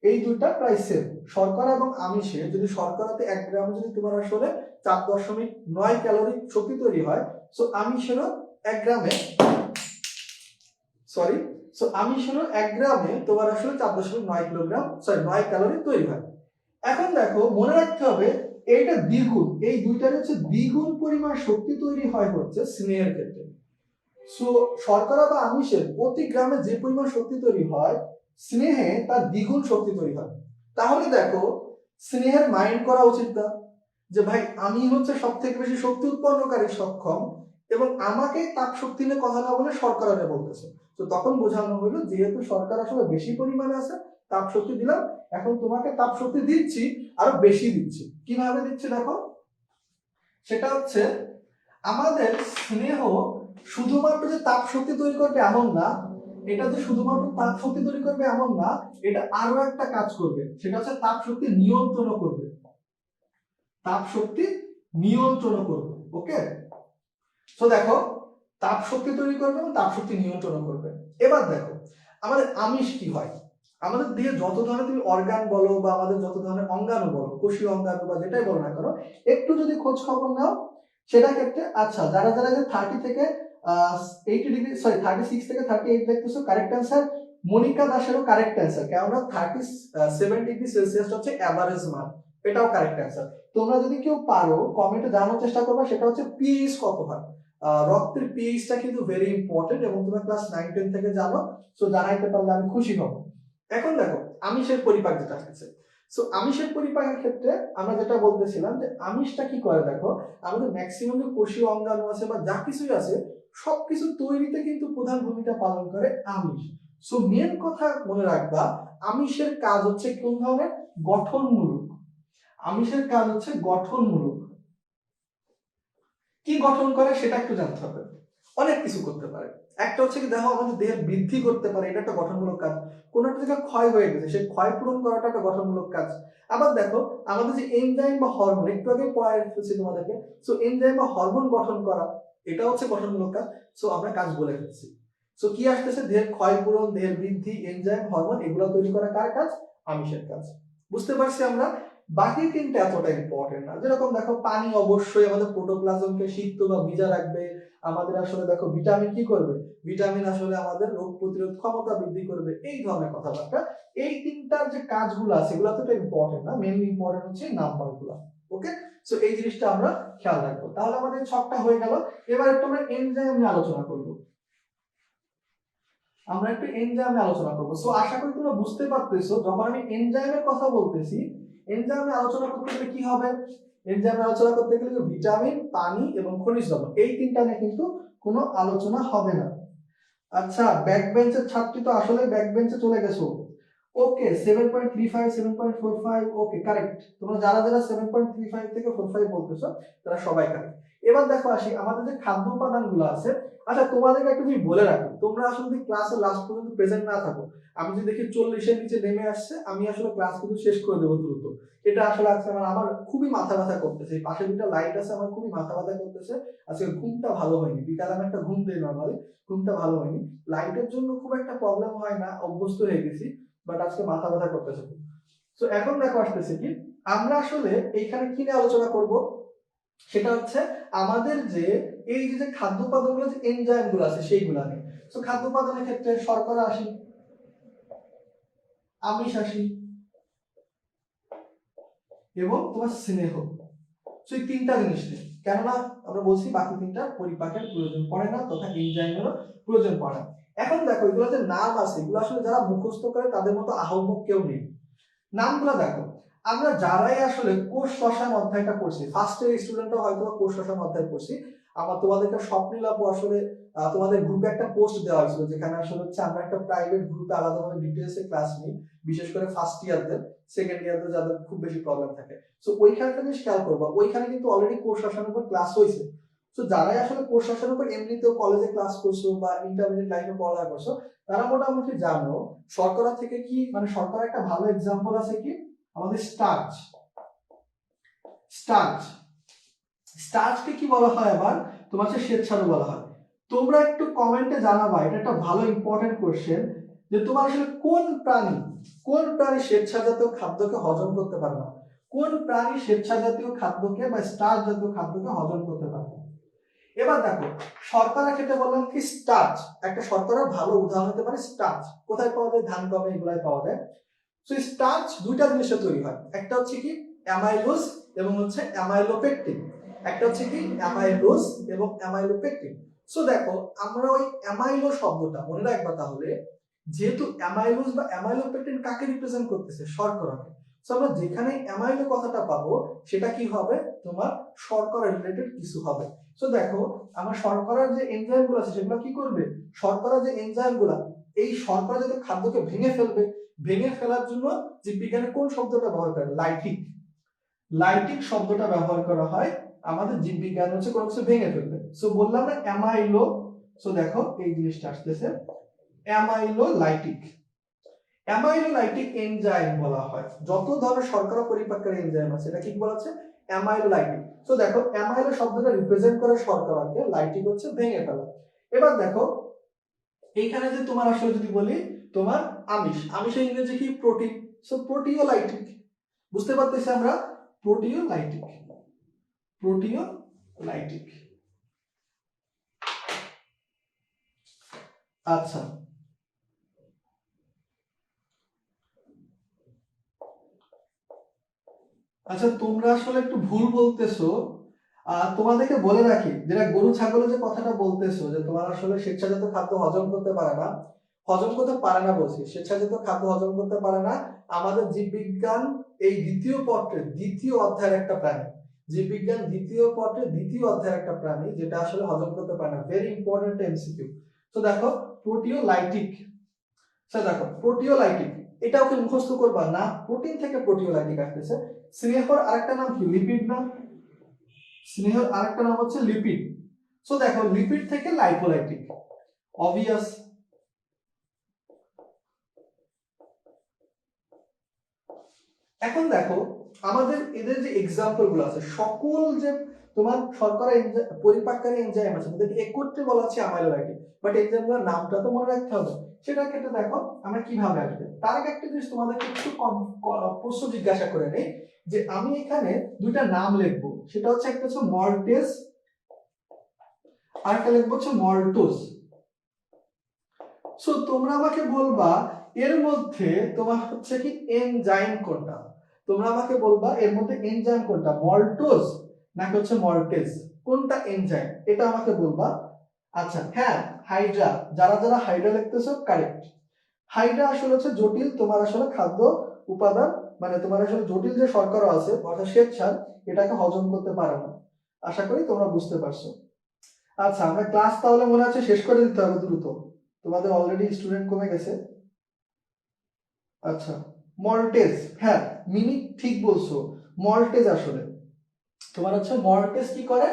এই দুইটা প্রায় সেম। শর্করা এবং আমিষে যদি শর্করাতে 1 গ্রামে যদি তোমার আসলে 4.9 ক্যালোরি শক্তি তৈরি হয়, সো আমিষেরও 1 গ্রামে আমিষেরও 1 গ্রামে তোমার আসলে 4.9 কিলোগ্রাম 9 ক্যালোরি তৈরি হয়। এখন দেখো মনে রাখতে হবে এইটা দ্বিগুণ, এই দুইটার হচ্ছে দ্বিগুণ পরিমাণ শক্তি তৈরি হয় হচ্ছে স্নেহের ক্ষেত্রে। সো শর্করা বা আমিষের প্রতি গ্রামে যে পরিমাণ শক্তি তৈরি হয়, স্নেহে তার দ্বিগুণ শক্তি তৈরি হয়। তাহলে দেখো স্নেহের মাইন্ড করা উচিত না যে ভাই আমি হচ্ছে সব থেকে বেশি শক্তি উৎপন্নকারী সক্ষম এবং আমাকে তাপ শক্তি নিয়ে কথা না বলে শর্করা নিয়ে বলতেছে। তো তখন বোঝানো হলো যেহেতু শর্করা আসলে বেশি পরিমাণে আছে, তাপ শক্তি দিলাম, এখন তোমাকে তাপ শক্তি দিচ্ছি, আরো বেশি দিচ্ছি। কিভাবে দিচ্ছি দেখো, সেটা হচ্ছে আমাদের স্নেহ শুধুমাত্র যে তাপ শক্তি তৈরি করবে এমন না, এটা যে শুধুমাত্র তাপ শক্তি তৈরি করবে এমন না, এটা আরো একটা কাজ করবে, সেটা হচ্ছে তাপ শক্তি নিয়ন্ত্রণ করবে, তাপ শক্তি নিয়ন্ত্রণ করবে। ওকে, তো দেখো তাপ শক্তি তৈরি করবে এবং তাপ শক্তি নিয়ন্ত্রণ করবে। এবার দেখো আমাদের আমিষ কি হয়, আমাদের দেহে যত ধরনের তুমি অর্গান বলো বা আমাদের যত ধরনের অঙ্গাণু বলো, কোষীয় অঙ্গাণু বা যেটাই বলো না কেন, একটু যদি খোঁজ খবর নাও সেটা ক্ষেত্রে, আচ্ছা যারা যারা 30 থেকে 80 ডিগ্রি, সরি 36 থেকে 38 দেখতেছো, কারেক্ট অ্যান্সার। মনিকা দাসেরও কারেক্ট অ্যান্সার, কেননা 37 ডিগ্রি সেলসিয়াস হচ্ছে এভারেজ মান, এটাও কারেক্ট অ্যান্সার। তোমরা যদি কেউ পারো কমেন্টে জানার চেষ্টা করবে সেটা হচ্ছে পিএইচ কত হয়। রক্তের পিএইচটা কিন্তু ভেরি ইম্পর্টেন্ট এবং তোমরা ক্লাস 9-10 থেকে জানো, সো জানাইতে পারলে আমি খুশি হব। এখন দেখো আমিষের পরিপাক যেটা আছে, সো আমিষের পরিপাকের ক্ষেত্রে আমরা যেটা বলতেছিলাম যে আমিষটা কি করে, দেখো আমাদের ম্যাক্সিমাম যে কোষীয় অঙ্গাণু আছে বা যা কিছুই আছে সবকিছু তৈরিতে কিন্তু প্রধান ভূমিকা পালন করে আমিষ। সো মেন কথা মনে রাখবা, আমিষের কাজ হচ্ছে কোন ধরনের, গঠনমূলক। আমিষের কাজ হচ্ছে গঠনমূলক। কি গঠন করে সেটা একটু জানতে হবে। অনেক কিছু করতে পারে, একটা হচ্ছে কি দেখো আমাদের দেহের বৃদ্ধি করতে পারে, এটা একটা গঠনমূলক কাজ। কোন একটা জায়গা ক্ষয় হয়ে গেছে, সেই ক্ষয় পূরণ করাটা একটা গঠনমূলক কাজ। আবার দেখো আমাদের যে এনজাইম বা হরমোন, একটু আগে পয়েন্ট হচ্ছে তোমাদেরকে, সো এনজাইম বা হরমোন গঠন করা, এটা হচ্ছে গঠনমূলক কাজ। সো আমরা কাজ বলে ফেলছি। সো কি আসতেছে, দেহের ক্ষয় পূরণ, দেহের বৃদ্ধি, এনজাইম, হরমোন, এগুলো তৈরি করা কার কাজ, আমিষের কাজ। বুঝতে পারছি আমরা। বাকি তিনটা এতটা ইম্পর্টেন্ট না, যেরকম দেখো পানি অবশ্যই আমাদের প্রোটোপ্লাজমকে সিক্ত বা ভিজা রাখবে। আমাদের আসলে দেখো ভিটামিন কি করবে, ভিটামিন আসলে আমাদের রোগ প্রতিরোধ ক্ষমতা বৃদ্ধি করবে, এই ধরনের কথাবার্তা। এই তিনটার যে কাজগুলো আছে এগুলো তো ইম্পর্টেন্ট না, মেইনলি ইম্পর্টেন্ট হচ্ছে নাম্বারগুলো। ওকে, সো এই জিনিসটা আমরা খেয়াল রাখবো। তাহলে আমাদের ছকটা হয়ে গেল। এবার একটু আমরা এনজাইম নিয়ে আলোচনা করব, আমরা একটু এনজাইম আলোচনা করব। সো আশা করি তোমরা বুঝতে পারতেছো, যখন আমি এনজাইমের কথা বলতেছি, এনজাইমে আলোচনা করতে গেলে কি হবে, এনজাইমে আলোচনা করতে গেলে ভিটামিন, পানি এবং খনিজ লবণ, এই তিনটা নিয়ে কিন্তু কোনো আলোচনা হবে না। আচ্ছা ব্যাক বেঞ্চের ছাত্রী তো আসলে ব্যাক বেঞ্চে চলে গেছো। ওকে 7.35 7.45, ওকে কারেক্ট। তোমরা যারা যারা 7.35 থেকে 45 বলতেছো তারা সবাই কারেক্ট। এবার দেখো আসি আমাদের যে খাদ্য উপাদানগুলো আছে। আচ্ছা তোমাদেরকে একটু আমি বলে রাখি, তোমরা আসলে যদি ক্লাসে লাস্ট পর্যন্ত প্রেজেন্ট না থাকো, আমি যদি দেখি 40-এর নিচে নেমে আসছে, আমি আসলে ক্লাস কিন্তু শেষ করে দেবো দ্রুত। এটা আসলে আজকে আমার খুবই মাথা ব্যথা করতেছে, পাশে দুটো লাইট আছে, আমার খুবই মাথা ব্যথা করতেছে। আজকে ঘুমটা ভালো হয়নি, বিকালে আমি একটা ঘুম দিই নর্মালি, ঘুমটা ভালো হয়নি। লাইটের জন্য খুব একটা প্রবলেম হয় না, অভ্যস্ত হয়ে গেছি, বাট আজকে মাথা ব্যথা করতেছে। তো এখন দেখো আসতেছে কি, আমরা আসলে এইখানে কি নিয়ে আলোচনা করব, সেটা হচ্ছে আমাদের যে এই যে খাদ্য উপাদানগুলো, যে এনজাইম গুলো আছে সেইগুলো নিয়ে। তো খাদ্য উপাদানের ক্ষেত্রে শর্করা আসি, আমিষ আসি এবং তোমার স্নেহ। তো এই তিনটা জিনিস নিয়ে, কেননা আমরা বলছি বাকি তিনটা পরিপাকের প্রয়োজন পড়ে না তথা এনজাইমেরও প্রয়োজন পড়ে না। এখন দেখো এগুলো যে নাম আছে, এগুলো আসলে যারা মুখস্থ করে তাদের মতো আহম্মক কেউ নেই। নামগুলো দেখো, আমরা যারাই আসলে কোষ রসায়ন অধ্যায়টা পড়ছি, ফার্স্ট ইয়ার স্টুডেন্টরা হয়তো কোষ রসায়ন অধ্যায় পড়ছি, আমার তোমাদেরকে স্বপ্নিল আপু আসলে তোমাদের গ্রুপে একটা পোস্ট দেওয়া হয়েছিল, যেখানে আসলে হচ্ছে আমরা একটা প্রাইভেট গ্রুপে আলাদাভাবে ডিটেইলসে ক্লাস নিই, বিশেষ করে ফার্স্ট ইয়ারদের, সেকেন্ড ইয়ারদের যাদের খুব বেশি প্রবলেম থাকে। সো ওইখানে জিনিস খেয়াল করবো, ওইখানে কিন্তু অলরেডি কোষ রসায়নের উপর ক্লাস হয়েছে। তো যারাই আসলে কোষ রসায়নের উপর এমনিতেও কলেজে ক্লাস করছো বা ইন্টারমিডিয়েট লাইফে পড়ালেখা করছো, তারা মোটামুটি জানো শর্করা থেকে কি, মানে শর্করা একটা ভালো এক্সাম্পল আছে কি, আমাদের স্টার্চ। স্টার্চ স্টার্চকে কি বলা হয়, আবার তোমার হচ্ছে শ্বেতসার বলা হয়। তোমরা একটু কমেন্টে জানাবা, এটা একটা ভালো ইম্পর্টেন্ট কোশ্চেন, যে তোমার আসলে কোন প্রাণী শ্বেতসার জাতীয় খাদ্যকে হজম করতে পারে না, কোন প্রাণী শ্বেতসার জাতীয় খাদ্যকে বা স্টার্চ জাতীয় খাদ্যকে হজম করতে পারে না। এবার দেখো শর্করা খেতে বললাম কি, স্টার্চ, একটা শর্করার ভালো উদাহরণ হতে পারে স্টার্চ। কোথায় পাওয়া যায়, ধান গমে এগুলাই পাওয়া যায়। সো স্টার্চ দুইটা জিনিসে তৈরি হয়, একটা হচ্ছে কি অ্যামাইলোজ এবং হচ্ছে অ্যামাইলোপেকটিন, একটা হচ্ছে কি অ্যামাইলোজ এবং অ্যামাইলোপেকটিন। সো দেখো আমরা ওই অ্যামাইলো শব্দটা মনে রাখবা, তাহলে যেহেতু অ্যামাইলোজ বা অ্যামাইলোপেকটিন কাকে রিপ্রেজেন্ট করতেছে, শর্করাকে। সো আমরা যেখানে অ্যামাইলো কথাটা পাবো সেটা কি হবে, তোমার শর্করা রিলেটেড কিছু হবে। সো দেখো আমার শর্করার যে এনজাইম গুলো আছে সেগুলো কি করবে, শর্করা যে এনজাইম গুলা এই শর্করা যাতে খাদ্যকে ভেঙে ফেলবে, ভেঙে ফেলার জন্য জীববিজ্ঞানে কোন শব্দটা ব্যবহার করে, লাইটিক। লাইটিক শব্দটা ব্যবহার করা হয় আমাদের জীববিজ্ঞান হচ্ছে কোনো কিছু ভেঙে ফেলবে। সো বললাম না অ্যামাইলো, সো দেখো এই জিনিসটা আসতেছে অ্যামাইলোলাইটিক। অ্যামাইলোলাইটিক এনজাইম বলা হয় যত ধরনের শর্করা পরিপাককারী এনজাইম আছে, এটা কি বলা আছে, অ্যামাইলোলাইটিক। সো দেখো অ্যামাইলো শব্দটা রিপ্রেজেন্ট করে শর্করাকে, লাইটিক হচ্ছে ভেঙে ফেলা। এবার দেখো এইখানে যে তোমার আসলে যদি বলি তোমার আমিষ, আমিষের ইংরেজি কি, প্রোটিন। সো প্রোটিওলাইটিক, বুঝতে পারতেছি আমরা, প্রোটিওলাইটিক, প্রোটিওলাইটিক। আচ্ছা আচ্ছা তোমরা আসলে একটু ভুল বলতেছো। তোমাদেরকে বলে রাখি, যেটা গরু ছাগলের যে কথাটা বলতেছো যে তোমার আসলে স্বেচ্ছাজাত খাদ্য হজম করতে পারে না, হজম করতে পারে না বলছি, স্বেচ্ছাজাত খাদ্য হজম করতে পারে না। আমাদের জীববিজ্ঞান এই দ্বিতীয় পত্রের দ্বিতীয় অধ্যায়ের একটা প্রাণী, জীববিজ্ঞান দ্বিতীয় পত্রের দ্বিতীয় অধ্যায়ের একটা প্রাণী যেটা আসলে হজম করতে পারে না। Very important MCQ. তো দেখো প্রোটিওলাইটিক, দেখো প্রোটিওলাইটিক, এটাও কি মুখস্থ করবা না, প্রোটিন থেকে প্রোটিওলাইটিক আসতেছে। স্নেহর আরেকটা নাম কি, লিপিড না, স্নেহর আরেকটা নাম হচ্ছে লিপিড। সো দেখো লিপিড থেকে লাইপোলাইটিক, অবভিয়াস। এখন দেখো আমাদের এদের যে এক্সাম্পল গুলো আছে, সকল যে তোমার শর্করা পরিপাককারী এনজাইম আছে তাদেরকে একত্রে বলা হচ্ছে অ্যামাইলোলাইটিক, বাট এনজাইমগুলোর নামটা তো মনে রাখতে হবে। সেটার ক্ষেত্রে দেখো আমরা কিভাবে আসবে, তার আগে একটা জিনিস তোমাদেরকে একটু প্রশ্ন জিজ্ঞাসা করে নেই, যে আমি এখানে দুইটা নাম লিখবো, সেটা হচ্ছে একটা হচ্ছে মল্টেজ আর একটা লিখবো হচ্ছে মল্টোজ। সো তোমরা আমাকে বলবা এর মধ্যে তোমার হচ্ছে কি এনজাইম কোনটা, তোমরা আমাকে বলবা এর মধ্যে এনজাইম কোনটা, মল্টোজ নাকি হচ্ছে মল্টেজ, কোনটা এনজাইম, এটা আমাকে বলবা। আচ্ছা হ্যাঁ, হাইড্রা, যারা যারা হাইড্রা লিখতেছো কারেক্ট। হাইড্রা আসলে হচ্ছে জটিল তোমার আসলে খাদ্য উপাদান, মানে তোমার আসলে জটিল যে শর্করা আছে অর্থাৎ শ্বেতসার, এটাকে হজম করতে পারে না। আশা করি তোমরা বুঝতে পারছো। আচ্ছা আমরা ক্লাস তাহলে মনে আছে শেষ করে দিতে হবে দ্রুত, তোমাদের অলরেডি স্টুডেন্ট কমে গেছে। আচ্ছা মল্টেজ, হ্যাঁ মিনি ঠিক বলছো, মল্টেজ আসলে তোমার হচ্ছে মল্টেজ কি করে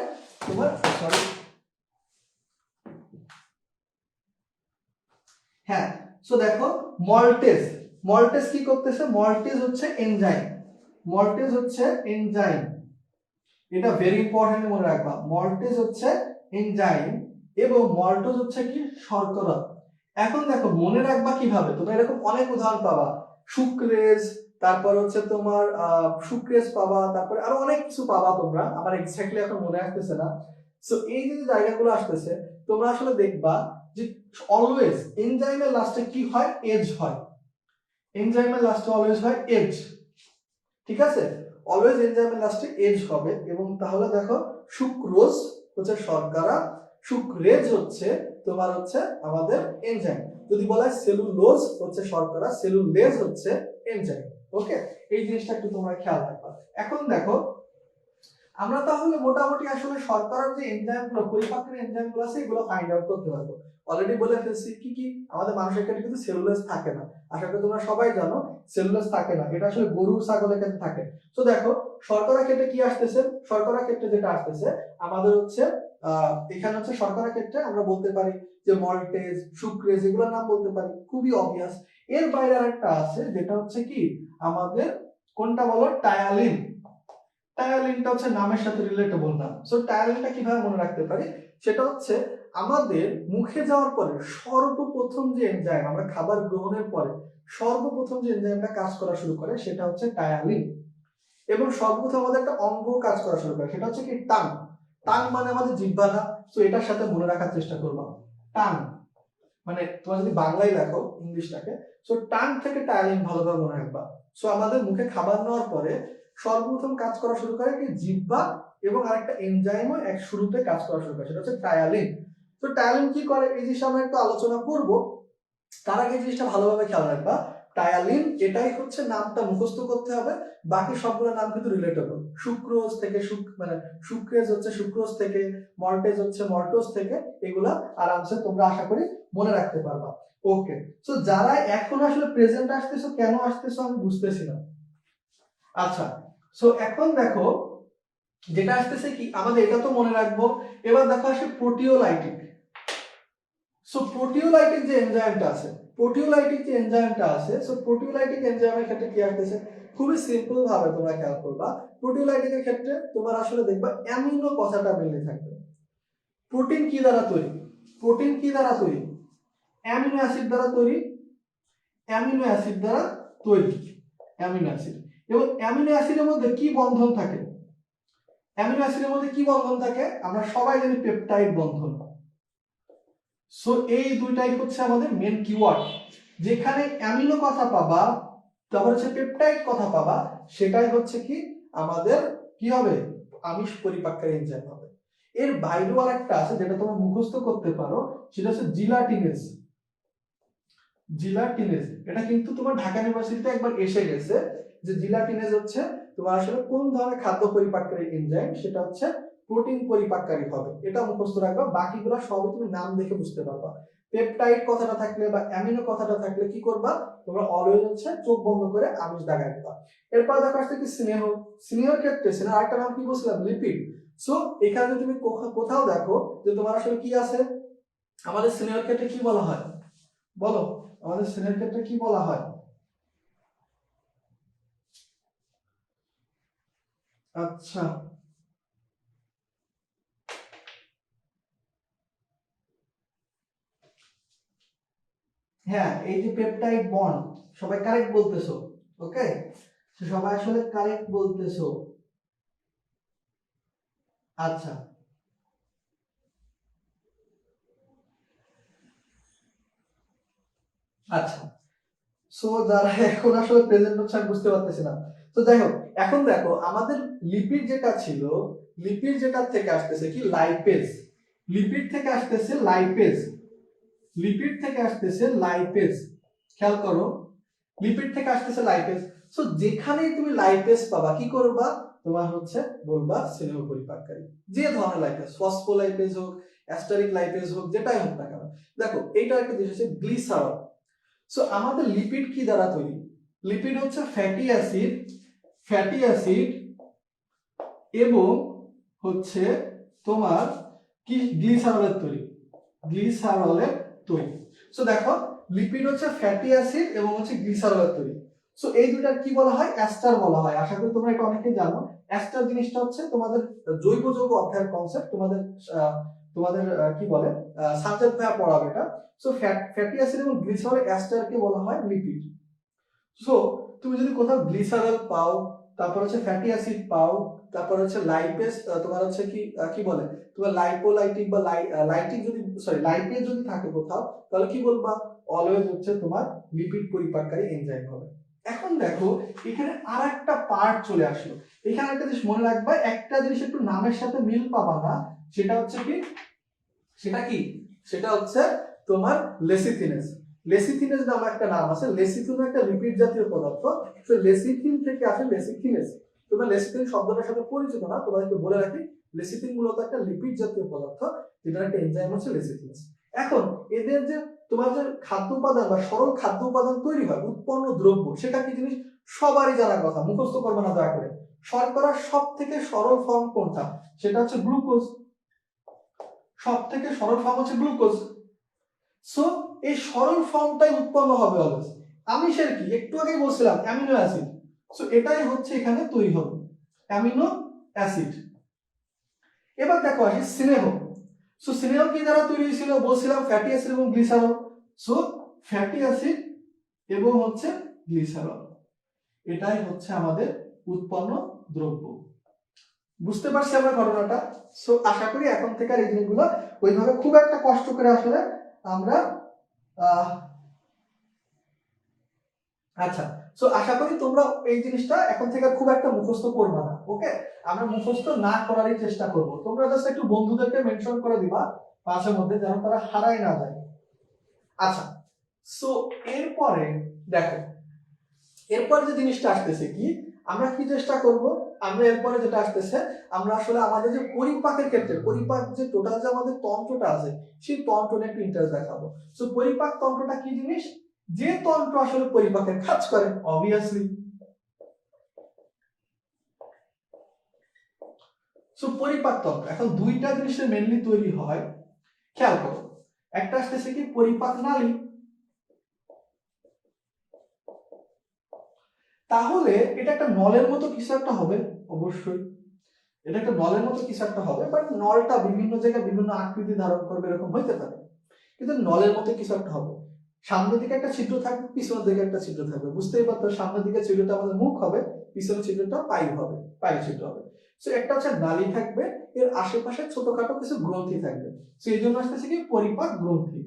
তোমার, সরি হ্যাঁ। সো দেখো মল্টেজ, মল্টেজ কি করতেছে, মল্টেজ হচ্ছে এনজাইম, মল্টেজ হচ্ছে এনজাইম, এটা ভেরি ইম্পর্টেন্ট মনে রাখবা, মল্টেজ হচ্ছে এনজাইম এবং মল্টোজ হচ্ছে কি শর্করা। এখন দেখো মনে রাখবা কিভাবে, তোমরা এরকম অনেক উদাহরণ পাবা, সুক্রেজ, তারপর হচ্ছে তোমার সুক্রেজ পাবা, তারপরে আরো অনেক কিছু পাবা তোমরা, আমার এক্স্যাক্টলি এখন মনে আসতেছে না। সো এই যে জায়গাগুলো আসতেছে তোমরা আসলে দেখবা যে অলওয়েজ এনজাইমের লাস্টে কি হয়, এজ হয়, এনজাইমের লাস্টে অলওয়েজ হয় এজ, ঠিক আছে, অলওয়েজ এনজাইমের লাস্টে এজ হবে। এবং তাহলে দেখো সুক্রোজ হচ্ছে শর্করা, সুক্রেজ হচ্ছে তোমার হচ্ছে আমাদের এনজাইম, যদি বলা হয় সেলুলোজ হচ্ছে শর্করা, সেলুলেজ হচ্ছে এনজাইম। ওকে, এই জিনিসটা একটু তোমরা খেয়াল রাখবা। এখন দেখো আমরা তাহলে মোটামুটি আসলে শর্করার যে এনজাইমগুলো পরিপাকের এনজাইমগুলো আছে এগুলো ফাইন্ড আউট করতে পারবো। অলরেডি বলে ফেলছি কি কি আমাদের মানুষের ক্ষেত্রে কিন্তু সেলুলোজ থাকে না, আশা করি তোমরা সবাই জানো সেলুলোজ থাকে না, এটা আসলে গরু ছাগলের ক্ষেত্রে থাকে। তো দেখো শর্করা ক্ষেত্রে কি আসতেছে, শর্করা ক্ষেত্রে যেটা আসতেছে আমাদের হচ্ছে এখানে হচ্ছে শর্করা ক্ষেত্রে আমরা বলতে পারি যে মল্টেজ, সুক্রেজ, এগুলোর নাম বলতে পারি, খুবই অবভিয়াস। এর বাইরে আরেকটা আছে যেটা হচ্ছে কি আমাদের কোনটা বলো, টায়ালিন। টায়ালিনটা হচ্ছে নামের সাথে রিলেটেবল নাম। সো টায়ালিনটা কিভাবে মনে রাখতে পারি, সেটা হচ্ছে আমাদের মুখে যাওয়ার পরে সর্বপ্রথম যে এনজাইম, আমরা খাবার গ্রহণের পরে সর্বপ্রথম যে এনজাইমটা কাজ করা শুরু করে সেটা হচ্ছে টায়ালিন। এবং সর্বপ্রথম আমাদের একটা অঙ্গ কাজ করা শুরু করে, সেটা হচ্ছে কি টাং। টাং মানে আমাদের জিহ্বা না, সো এটার সাথে মনে রাখার চেষ্টা করবা, টাং মানে তোমরা যদি বাংলায় লেখো ইংলিশটাকে, সো টাং থেকে টায়ালিন ভালোভাবে মনে রাখবা। সো আমাদের মুখে খাবার নেওয়ার পরে সর্বপ্রথম কাজ করা শুরু করে কি জিহ্বা, এবং আরেকটা এনজাইমও এক শুরুতে কাজ করা শুরু করে, সেটা হচ্ছে টায়ালিন। তো টায়ালিন কি করে এই জিনিসটা আমরা একটু আলোচনা করব, তার আগে জিনিসটা ভালোভাবে খেয়াল রাখবা। টায়ালিন, এটাই হচ্ছে নামটা মুখস্থ করতে হবে, বাকি সবগুলো নাম কিন্তু রিলেটেবল। সুক্রোজ থেকে মানে সুক্রেজ হচ্ছে সুক্রোজ থেকে, মল্টেজ হচ্ছে মল্টোজ থেকে, এগুলা আরামসে তোমরা আশা করি মনে রাখতে পারবা। ওকে, সো যারা এখন আসলে প্রেজেন্ট আসতেছো, কেন আসতেছো আমি বুঝতেছি না। আচ্ছা, সো এখন দেখো যেটা আসতেছে কি, আমাদের এটা তো মনে রাখবো। এবার দেখো আসে প্রোটিওলাইটিক। সো প্রোটিওলাইটিক যে এনজাইমটা আছে, সো প্রোটিওলাইটিক এনজাইমের ক্ষেত্রে কি আসতেছে, খুবই সিম্পল ভাবে তোমরা খেয়াল করবা। প্রোটিওলাইটিকের ক্ষেত্রে তোমার আসলে দেখবা অ্যামিনো কথাটা মেনলি থাকবে। প্রোটিন কি দ্বারা তৈরি? অ্যামিনো অ্যাসিড দ্বারা তৈরি, অ্যামিনো অ্যাসিড। এবং অ্যামিনো অ্যাসিডের মধ্যে কি বন্ধন থাকে? আমরা সবাই জানি পেপটাইড বন্ধন। সো এই দুইটাই হচ্ছে আমাদের মেন কিওয়ার্ড। যেখানে অ্যামিনো কথা পাবা, তারপর হচ্ছে পেপটাইড কথা পাবা, সেটাই হচ্ছে কি আমাদের কি হবে, আমিষ পরিপাককারী এনজাইম হবে। এর বাইরেও আরেকটা আছে যেটা তোমরা মুখস্থ করতে পারো, সেটা হচ্ছে জিলাটিনেজ। এটা কিন্তু তোমার ঢাকা ইউনিভার্সিটিতে একবার এসে গেছে, যে জিলাটিনেজ হচ্ছে তোমার আসলে কোন ধরনের খাদ্য পরিপাককারী এনজাইম, সেটা হচ্ছে প্রোটিন পরিপাককারী হবে। এটা মুখস্থ রাখবা, বাকিগুলো সবই তুমি নাম দেখে বুঝতে পারবা। পেপটাইড কথাটা থাকলে বা অ্যামিনো কথাটা থাকলে কি করবা, তোমরা অলওয়েজ হচ্ছে চোখ বন্ধ করে আমিষ দাগায় দিবা। এরপর দেখো আসছে কি স্নেহের ক্ষেত্রে স্নেহ আরেকটা নাম কি বলছিলাম, লিপিড। সো এখানে তুমি কোথাও দেখো যে তোমার আসলে কি আছে, আমাদের স্নেহের ক্ষেত্রে কি বলা হয় বলো, আমাদের স্নেহের ক্ষেত্রে কি বলা হয়? আচ্ছা, হ্যাঁ, এই যে পেপটাইড বন্ড, সবাই কারেক্ট বলতেছো। ওকে, সবাই আসলে কারেক্ট বলতেছো। আচ্ছা, আচ্ছা, সো যারা এখন আসলে প্রেজেন্ট হচ্ছে আমি বুঝতে পারতেছি না। তো যাই হোক, এখন দেখো আমাদের লিপিড যেটা ছিল, লিপিড যেটা থেকে আসতেছে কি লাইপেজ, লিপিড থেকে আসতেছে লাইপেজ, খেয়াল করো, লিপিড থেকে আসতেছে লাইপেজ। সো যেখানেই তুমি লাইপেজ পাবা কি করবা, তোমার হচ্ছে বলবা স্নেহ পরিপাককারী। যে ধরনের লাইপেজ, ফসফোলাইপেজ হোক, অ্যাস্টারিক লাইপেজ হোক, যেটাই হোক না কেন। দেখো এইটা একটা জিনিস হচ্ছে গ্লিসারল। সো আমাদের লিপিড কি দ্বারা তৈরি? লিপিড হচ্ছে ফ্যাটি অ্যাসিড এবং হচ্ছে তোমার কি গ্লিসারলের তৈরি। সো দেখো লিপিড হচ্ছে ফ্যাটি অ্যাসিড এবং হচ্ছে গ্লিসারলের তৈরি। সো এই দুটার কি বলা হয়, অ্যাস্টার বলা হয়। আশা করি তোমরা এটা অনেকেই জানো। অ্যাস্টার জিনিসটা হচ্ছে তোমাদের জৈব যৌগ অধ্যায়ের কনসেপ্ট, তোমাদের কি বলে সাবজেক্ট ভাবে পড়াবে এটা। সো ফ্যাটি অ্যাসিড এবং গ্লিসারল অ্যাস্টারকে বলা হয় লিপিড। সো তুমি যদি কোথাও গ্লিসারল পাও, তারপর হচ্ছে ফ্যাটি অ্যাসিড পাও, তারপর হচ্ছে লাইপেজ, তোমার হচ্ছে কি বলে, তোমার লাইপোলাইটিক বা লাইটিক যদি লাইপেজ যদি থাকে কোথাও, তাহলে কি বলবা, অলওয়েজ হচ্ছে তোমার লিপিড পরিপাককারী এনজাইম হবে। এখন দেখো এখানে আর একটা পার্ট চলে আসলো। এখানে একটা জিনিস মনে রাখবা, একটা জিনিস একটু নামের সাথে মিল পাবা না, সেটা হচ্ছে কি, সেটা হচ্ছে তোমার লেসিথিনেস। লেসিথিনেস নামে একটা নাম আছে। লেসিথিন একটা লিপিড জাতীয় পদার্থ। তো লেসিথিন থেকে আসে লেসিথিনেস। তোমরা লেসিথিন শব্দটার সাথে পরিচিত না, তোমাদেরকে বলে রাখি, লেসিথিন মূলত একটা লিপিড জাতীয় পদার্থ, যেটার একটা এনজাইম হচ্ছে লেসিথিনেস। এখন এদের যে তোমার যে খাদ্য উপাদান বা সরল খাদ্য উপাদান তৈরি হয়, উৎপন্ন দ্রব্য, সেটা কি জিনিস সবারই জানার কথা, মুখস্থ করবে না দয়া করে। শর্করার সব থেকে সরল ফর্ম কোনটা? সেটা হচ্ছে গ্লুকোজ। সব থেকে সরল ফর্ম হচ্ছে গ্লুকোজ। সো এই সরল ফর্মটাই উৎপন্ন হবে অলওয়েজ। আমিষের কি একটু আগেই বলছিলাম, অ্যামিনো অ্যাসিড। সো এটাই হচ্ছে এখানে তৈরি হবে, অ্যামিনো অ্যাসিড। এবার দেখো আসি স্নেহ। সো স্নেহ কি দ্বারা তৈরি হয়েছিল বলছিলাম, ফ্যাটি অ্যাসিড এবং গ্লিসারল। সো ফ্যাটি অ্যাসিড এবং হচ্ছে গ্লিসারল, এটাই হচ্ছে আমাদের উৎপন্ন দ্রব্য। বুঝতে পারছি আমরা ঘটনাটা। সো আশা করি এখন থেকে আর এই জিনিসগুলো ওইভাবে খুব একটা কষ্ট করে আসলে আমরা আচ্ছা, সো আশা করি তোমরা এই জিনিসটা এখন থেকে খুব একটা মুখস্থ করবে না। ওকে, আমরা মুখস্থ না করারই চেষ্টা করব। তোমরা জাস্ট একটু বন্ধুদেরকে মেনশন করে দিবা পাশের মধ্যে, যেন তারা হারায় না যায়। আচ্ছা, সো এরপরে দেখো এরপরে যে জিনিসটা আসতেছে কি, আমরা কি চেষ্টা করব, আমরা এরপরে যেটা আসতেছে, আমরা আসলে আমাদের যে পরিপাকের ক্ষেত্রে, পরিপাক যে টোটাল যে আমাদের তন্ত্রটা আছে সেই তন্ত্র নিয়ে একটু ইন্টারেস্ট দেখাবো। সো পরিপাক তন্ত্রটা কি জিনিস, যে তন্ত্র আসলে পরিপাকের কাজ করে অবভিয়াসলি। সো পরিপাক তন্ত্র এখন দুইটা জিনিসের মেইনলি তৈরি হয়, খেয়াল করো। একটা আসতেছে কি পরিপাক নালী, তাহলে এটা একটা নলের মতো কিছু একটা হবে, অবশ্যই এটা একটা নলের মতো কিছু একটা হবে, বাট নলটা বিভিন্ন জায়গায় বিভিন্ন আকৃতি ধারণ করবে এরকম হইতে পারে, কিন্তু নলের মতো কিছু একটা হবে। সামনের দিকে একটা ছিদ্র থাকবে, পিছনের দিকে একটা ছিদ্র থাকবে, বুঝতেই পারতো সামনের দিকে ছিদ্রটা আমাদের মুখ হবে, পিছনের ছিদ্রটা পাইপ হবে, পাইপ ছিদ্র হবে। সো একটা হচ্ছে নালী থাকবে, এর আশেপাশে ছোটখাটো কিছু গ্রন্থি থাকবে। সো এই জন্য আসতেছে কি পরিপাক গ্রন্থি।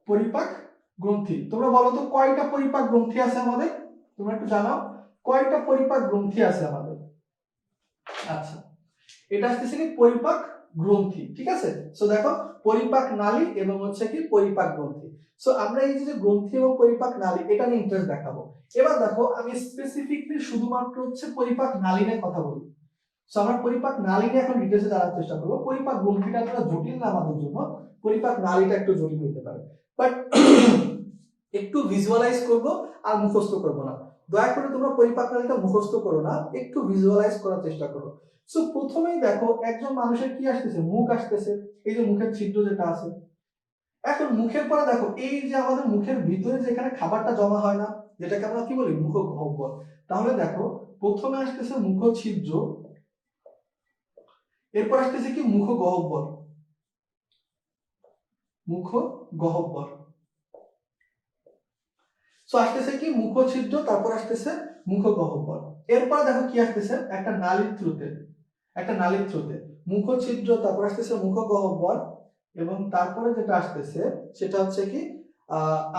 পরিপাক গ্রন্থি, তোমরা বলো তো কয়টা পরিপাক গ্রন্থি আছে আমাদের, তোমরা একটু জানাও কয়টা পরিপাক গ্রন্থি আছে আমাদের। আচ্ছা, এটা আসতেছে কি পরিপাক গ্রন্থি, ঠিক আছে। সো দেখো পরিপাক নালী এবং হচ্ছে কি পরিপাক গ্রন্থি। সো আমরা এই যে গ্রন্থি এবং পরিপাক নালী এটা নিয়ে ইন্টারেস্ট দেখাবো। এবার দেখো আমি স্পেসিফিকলি শুধুমাত্র হচ্ছে পরিপাক নালী নিয়ে কথা বলি। সো আমরা পরিপাক নালী নিয়ে এখন ডিটেইলসে জানার চেষ্টা করব। পরিপাক গ্রন্থিটা এতটা জটিল না আমাদের জন্য, পরিপাক নালীটা একটু জটিল হতে পারে, বাট একটু ভিজুয়ালাইজ করব আর মুখস্থ করব না। দয়া করে তোমরা পরিপাক নালীটা মুখস্থ করো না, একটু ভিজুয়ালাইজ করার চেষ্টা করো। সো প্রথমেই দেখো একজন মানুষের কি আসতেছে, মুখ আসতেছে, এই যে মুখের ছিদ্র যেটা আছে। এখন মুখের পরে দেখো এই যে আমাদের মুখের ভিতরে যেখানে খাবারটা জমা হয় না, যেটাকে আমরা কি বলি মুখগহ্বর। তাহলে দেখো প্রথমে আসতেছে মুখ ছিদ্র, এরপর আসতেছে কি মুখগহ্বর, মুখগহ্বর। সো আসতেছে কি মুখ ছিদ্র, তারপর আসতেছে মুখগহ্বর। এরপর দেখো কি আসতেছে একটা নালীর থ্রুতে, একটা নালীর থ্রুতে মুখ ছিদ্র, তারপর আসতেছে মুখগহ্বর, এবং তারপরে যেটা আসতেছে সেটা হচ্ছে কি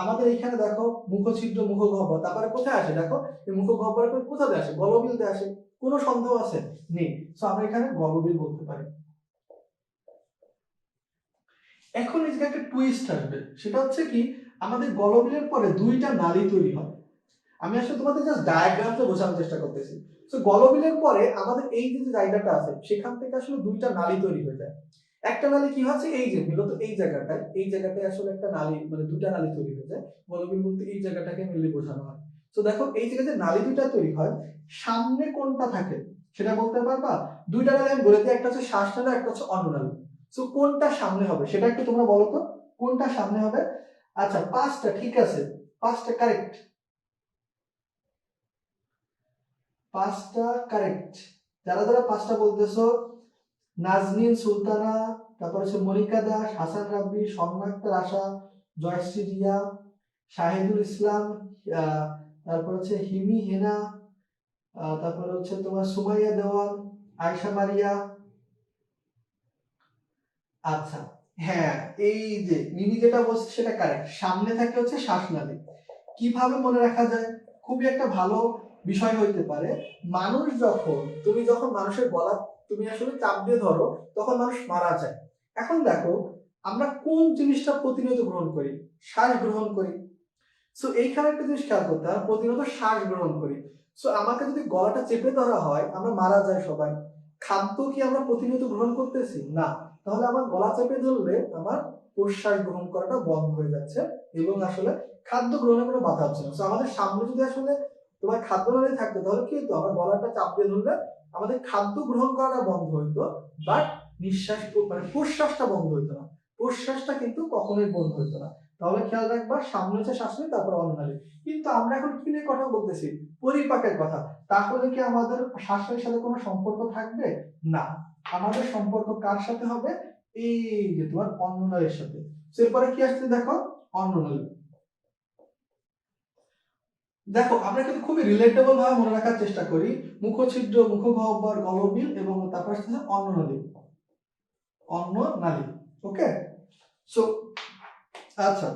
আমাদের এখানে দেখো মুখ ছিদ্র মুখগহ্বর, তারপরে কোথায় আসে দেখো এই মুখগহ্বরের পর কোথাতে আসে, গলবিলতে আসে। কোনো সন্দেহ আছে নেই। সো আমরা এখানে গলবিল বলতে পারি। এখন এই যে একটা টুইস্ট আসবে, সেটা হচ্ছে কি আমাদের গলবিলের পরে দুইটা নালী তৈরি হয়। আমি আসলে তোমাদের জাস্ট ডায়াগ্রামটা বোঝানোর চেষ্টা করতেছি। সো গলবিলের পরে আমাদের এই যে জায়গাটা আছে সেখান থেকে আসলে দুইটা নালী তৈরি হয়ে যায়। একটা নালী কি হচ্ছে এই যে মূলত এই জায়গাটায়, এই জায়গাটায় আসলে একটা নালী মানে দুইটা নালী তৈরি হয়ে যায়। গলবিল বলতে এই জায়গাটাকে মিলিয়ে বোঝানো হয়। তো দেখো এই জায়গায় যে নালী দুইটা তৈরি হয়, সামনে কোনটা থাকে সেটা বলতে পারবা? দুইটা নালী আমি বলে দিই, একটা হচ্ছে শ্বাসনালী, একটা হচ্ছে অন্ননালী। সো কোনটা সামনে হবে সেটা একটু তোমরা বলো তো, কোনটা সামনে হবে? আচ্ছা পাঁচটা, ঠিক আছে, পাঁচটা কারেক্ট, পাঁচটা কারেক্ট। যারা যারা পাঁচটা বলতেছো, নাজনীন সুলতানা, তারপর হচ্ছে মনিকা দাস, হাসান রাব্বি, শর্ণাক্তার আশা, জয়শ্রী রিয়া, শাহিদুল ইসলাম, তারপর হচ্ছে হিমি হেনা, তারপর হচ্ছে তোমার সুমাইয়া দেওয়ান, আয়শা মারিয়া। আচ্ছা হ্যাঁ, এই যে মিমি যেটা বলছে সেটা কারেক্ট, সামনে থাকে হচ্ছে শ্বাসনালী। কিভাবে মনে রাখা যায়? খুবই একটা ভালো বিষয় হইতে পারে। মানুষ যখন, তুমি যখন মানুষের গলা তুমি আসলে চাপ দিয়ে ধরো তখন মানুষ মারা যায়। এখন দেখো আমরা কোন জিনিসটা প্রতিনিয়ত গ্রহণ করি? শ্বাস গ্রহণ করি। সো এইখানে একটা জিনিস খেয়াল করতে হবে, প্রতিনিয়ত শ্বাস গ্রহণ করি। সো আমাকে যদি গলাটা চেপে ধরা হয় আমরা মারা যাই সবাই। খাদ্য কি আমরা প্রতিনিয়ত গ্রহণ করতেছি? না। তাহলে আমার গলা চেপে ধরলে আমার প্রশ্বাস গ্রহণ করাটা বন্ধ হয়ে যাচ্ছে এবং আসলে খাদ্য গ্রহণে কোনো বাধা হচ্ছে না। সো আমাদের সামনে যদি আসলে তোমার খাদ্য নালী থাকতো তাহলে কি হতো, আমার গলাটা চাপ দিয়ে ধরলে আমাদের খাদ্য গ্রহণ করাটা বন্ধ হইতো, বাট নিঃশ্বাস মানে প্রশ্বাসটা বন্ধ হইতো না। প্রশ্বাসটা কিন্তু কখনোই বন্ধ হইতো না। তাহলে খেয়াল রাখবা সামনে হচ্ছে শ্বাসনালী, তারপর অন্ননালী। কিন্তু আমরা এখন কি নিয়ে কথা বলতেছি? পরিপাকের কথা। তাহলে কি আমাদের শ্বাসনালীর সাথে কোনো সম্পর্ক থাকবে? না। আমাদের সম্পর্ক কার সাথে হবে? এই যে তোমার অন্ননালীর সাথে। এরপরে কি আসছে দেখো, অন্ননালী। দেখো আমরা কিন্তু খুবই রিলেটেবল ভাবে মনে রাখার চেষ্টা করি। মুখছিদ্র, মুখগহ্বর, গলবিল এবং তারপর আসছে অন্ননালী, অন্ননালী। ওকে। সো আচ্ছা,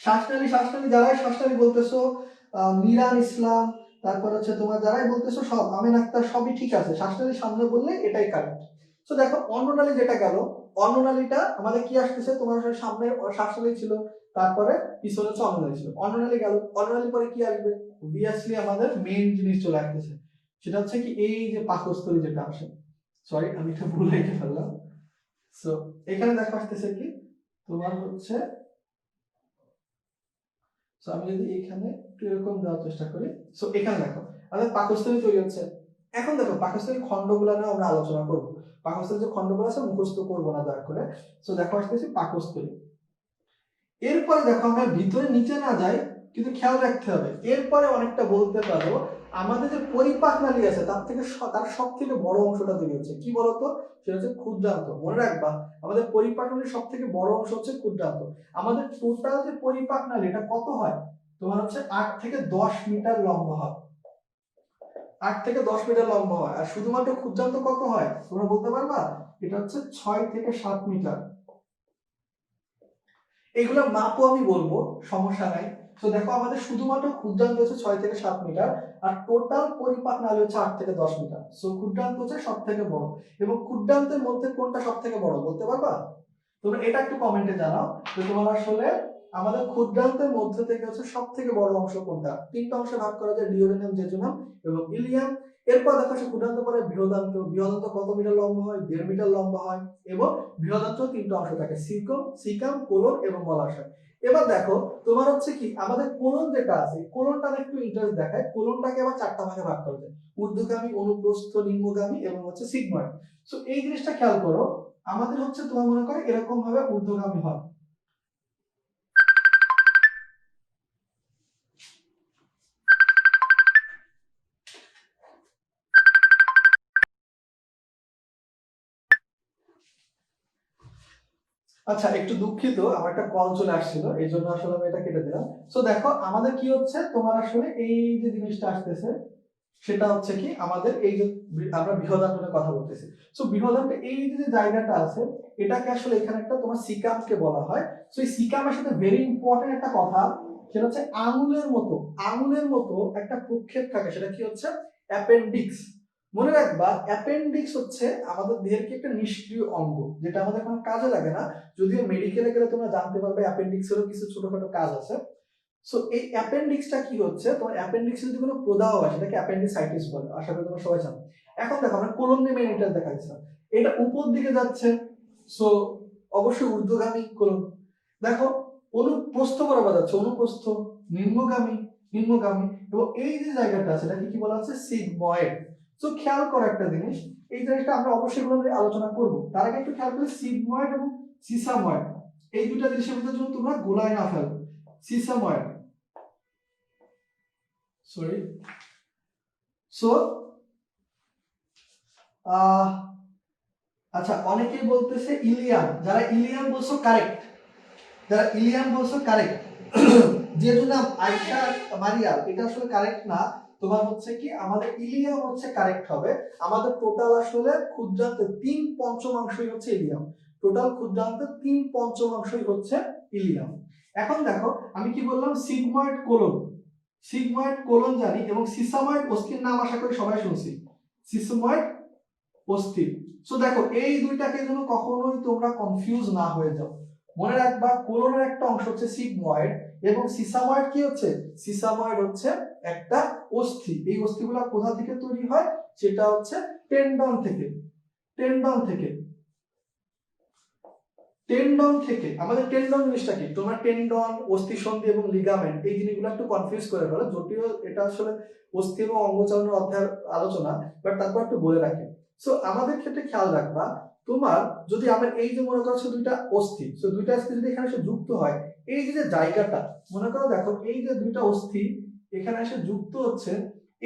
শ্বাসনালী, শ্বাসনালী যারাই শ্বাসনালী বলতেছো, মিরান ইসলাম, তারপর হচ্ছে তোমার যারাই বলতেছো সব, আমিন আক্তার, সবই ঠিক আছে। শ্বাসনালী সামনে বললে এটাই কারেক্ট। তো দেখো অন্ননালী যেটা গেল, অন্ননালীটা আমাদের কি আসতেছে, তোমার সামনে শ্বাসনালী ছিল, তারপরে পিছনে হচ্ছে অন্ননালী ছিল, অন্ননালী গেল, অন্ননালী পরে কি আসবে, অবভিয়াসলি আমাদের মেইন জিনিস চলে আসতেছে, সেটা হচ্ছে কি এই যে পাকস্থলী যেটা আসে, সরি আমি এটা ভুল লিখে ফেললাম। সো এখানে দেখো আসতেছে কি তোমার হচ্ছে, সো আমি যদি এখানে একটু এরকম দেওয়ার চেষ্টা করি, সো এখানে দেখো আমাদের পাকস্থলী তৈরি হচ্ছে। এখন দেখো পাকস্থলীর খণ্ডগুলো নিয়ে আমরা আলোচনা করব, পাকস্থলীর যে খণ্ডগুলো আছে মুখস্থ করবো না দয়া করে। সো দেখো আসতেছি পাকস্থলী, এরপরে দেখো আমরা ভিতরে নিচে না যাই, কিন্তু খেয়াল রাখতে হবে এরপরে অনেকটা বলতে পারো আমাদের যে পরিপাক নালী আছে তার সব থেকে বড় অংশটা তৈরি হচ্ছে, কি বলতো, সেটা হচ্ছে ক্ষুদ্রান্ত। মনে রাখবা আমাদের পরিপাক নালীর সব থেকে বড় অংশ হচ্ছে ক্ষুদ্রান্ত। আমাদের টোটাল যে পরিপাক নালী এটা কত হয়, তোমার হচ্ছে 8 থেকে 10 মিটার লম্বা হয়, 8 থেকে 10 মিটার লম্বা হয়। আর শুধুমাত্র ক্ষুদ্রান্ত কত হয় তোমরা বলতে পারবা, এটা হচ্ছে 6 থেকে 7 মিটার। এগুলো মাপও আমি বলবো, সমস্যা নাই। তো দেখো আমাদের শুধুমাত্র ক্ষুদ্রান্ত হচ্ছে 6 থেকে 7 মিটার, আর টোটাল পরিপাক নালী হচ্ছে 8 থেকে 10 মিটার। সো ক্ষুদ্রান্ত হচ্ছে সব থেকে বড়, এবং ক্ষুদ্রান্তের মধ্যে কোনটা সব থেকে বড় বলতে পারবা, তোমরা এটা একটু কমেন্টে জানাও যে তোমার আসলে আমাদের ক্ষুদ্রান্তের মধ্যে থেকে হচ্ছে সব থেকে বড় অংশ কোনটা। তিনটা অংশে ভাগ করা যায়, ডিওডেনাম, জেজুনাম এবং ইলিয়াম। এরপর দেখো সে ক্ষুদ্রান্ত পরে বৃহদান্ত, বৃহদান্ত কত মিটার লম্বা হয়, 1.5 মিটার লম্বা হয়, এবং বৃহদান্ত তিনটা অংশ থাকে, সিকম, সিকাম, কোলন এবং মলাশয়। এবার দেখো তোমার হচ্ছে কি আমাদের কোলন যেটা আছে, কোলনটা একটু ইন্টারেস্ট দেখায়, কোলনটাকে আবার 4টা ভাগে ভাগ করা যায়, ঊর্ধ্বগামী, অনুপ্রস্থ, নিম্নগামী এবং হচ্ছে সিগময়েড। সো এই জিনিসটা খেয়াল করো, আমাদের হচ্ছে তোমার মনে করো এরকম ভাবে ঊর্ধ্বগামী হয়, আচ্ছা একটু দুঃখিত আমার একটা কল চলে আসছিল এই জন্য আসলে আমি এটা কেটে দিলাম। সো দেখো আমাদের কি হচ্ছে তোমার আসলে এই যে জিনিসটা আসতেছে সেটা হচ্ছে কি আমাদের এই যে আমরা বৃহদান্তের কথা বলতেছি। সো বৃহদান্তে এই যে জায়গাটা আছে এটাকে আসলে এখানে একটা তোমার সিকামকে বলা হয়। সো এই সিকামের সাথে ভেরি ইম্পর্টেন্ট একটা কথা, সেটা হচ্ছে আঙুলের মতো একটা প্রক্ষেপ থাকে, সেটা কি হচ্ছে অ্যাপেন্ডিক্স। মনে রাখবা অ্যাপেন্ডিক্স হচ্ছে আমাদের দেহের কি একটা নিষ্ক্রিয় অঙ্গ, যেটা আমাদের কোনো কাজে লাগে না, যদিও মেডিকেলে গেলে তোমরা জানতে পারবে অ্যাপেন্ডিক্সেরও কিছু ছোটখাটো কাজ আছে। সো এই অ্যাপেন্ডিক্সটা কি হচ্ছে, তোমার অ্যাপেন্ডিক্সে যদি কোনো প্রদাহ হয় সেটাকে অ্যাপেন্ডিসাইটিস বলে, আশা করি তোমরা সবাই জানো। এখন দেখো আমরা কোলন নিয়ে মেন এটা দেখা যাচ্ছে, এটা উপর দিকে যাচ্ছে, সো অবশ্যই ঊর্ধ্বগামী কোলন। দেখো অনুপ্রস্থ বরাবর যাচ্ছে, অনুপ্রস্থ, নিম্নগামী, নিম্নগামী, এবং এই যে জায়গাটা আছে এটাকে কি বলা হচ্ছে সিগময়েড। সো খেয়াল করো একটা জিনিস, এই জিনিসটা আমরা অবশ্যই এগুলো নিয়ে আলোচনা করব, তার আগে একটু খেয়াল করে সিগময়েড এবং সিসাময়েড এই দুটো জিনিসের মধ্যে জন্য তোমরা গোলায় না ফেলো। সিসাময়েড, সরি, সো আচ্ছা অনেকেই বলতেছে ইলিয়াম, যারা ইলিয়াম বলছো কারেক্ট, যারা ইলিয়াম বলছো কারেক্ট, যেহেতু নাম আয়শা মারিয়া এটা আসলে কারেক্ট না, তোমার হচ্ছে কি আমাদের ইলিয়াম হচ্ছে কারেক্ট হবে। আমাদের টোটাল আসলে ক্ষুদ্রান্তের 3/5 হচ্ছে ইলিয়াম, টোটাল ক্ষুদ্রান্তের 3/5 হচ্ছে ইলিয়াম। এখন দেখো আমি কি বললাম, সিগময়েড কোলন, সিগময়েড কোলন জানি, এবং সিসাময়েড অস্থির নাম আশা করি সবাই শুনছি, সিসময়েড অস্থির। সো দেখো এই দুইটাকে যেন কখনোই তোমরা কনফিউজ না হয়ে যাও, মনে রাখবা কোলনের একটা অংশ হচ্ছে সিগময়েড, এবং সিসাময়েড কি হচ্ছে, সিসাময়েড হচ্ছে একটা অস্থি। এই অস্থিগুলো কোথা থেকে তৈরি হয়, সেটা হচ্ছে টেন্ডন থেকে, টেন্ডন থেকে, টেন্ডন থেকে। আমাদের টেন্ডন জিনিসটা কি, তোমরা টেন্ডন, অস্থিসন্ধি এবং লিগামেন্ট এই জিনিসগুলো একটু কনফিউজ করে ফেলো, যদিও এটা আসলে অস্থি এবং অঙ্গচালনের অধ্যায়ের আলোচনা, বাট তারপর একটু বলে রাখি। সো আমাদের ক্ষেত্রে খেয়াল রাখবা, তোমার যদি আমার এই যে মনে করছো দুইটা অস্থি, সো দুইটা অস্থি যদি এখানে এসে যুক্ত হয়, এই যে জায়গাটা মনে করো, দেখো এই যে দুইটা অস্থি এখানে এসে যুক্ত হচ্ছে,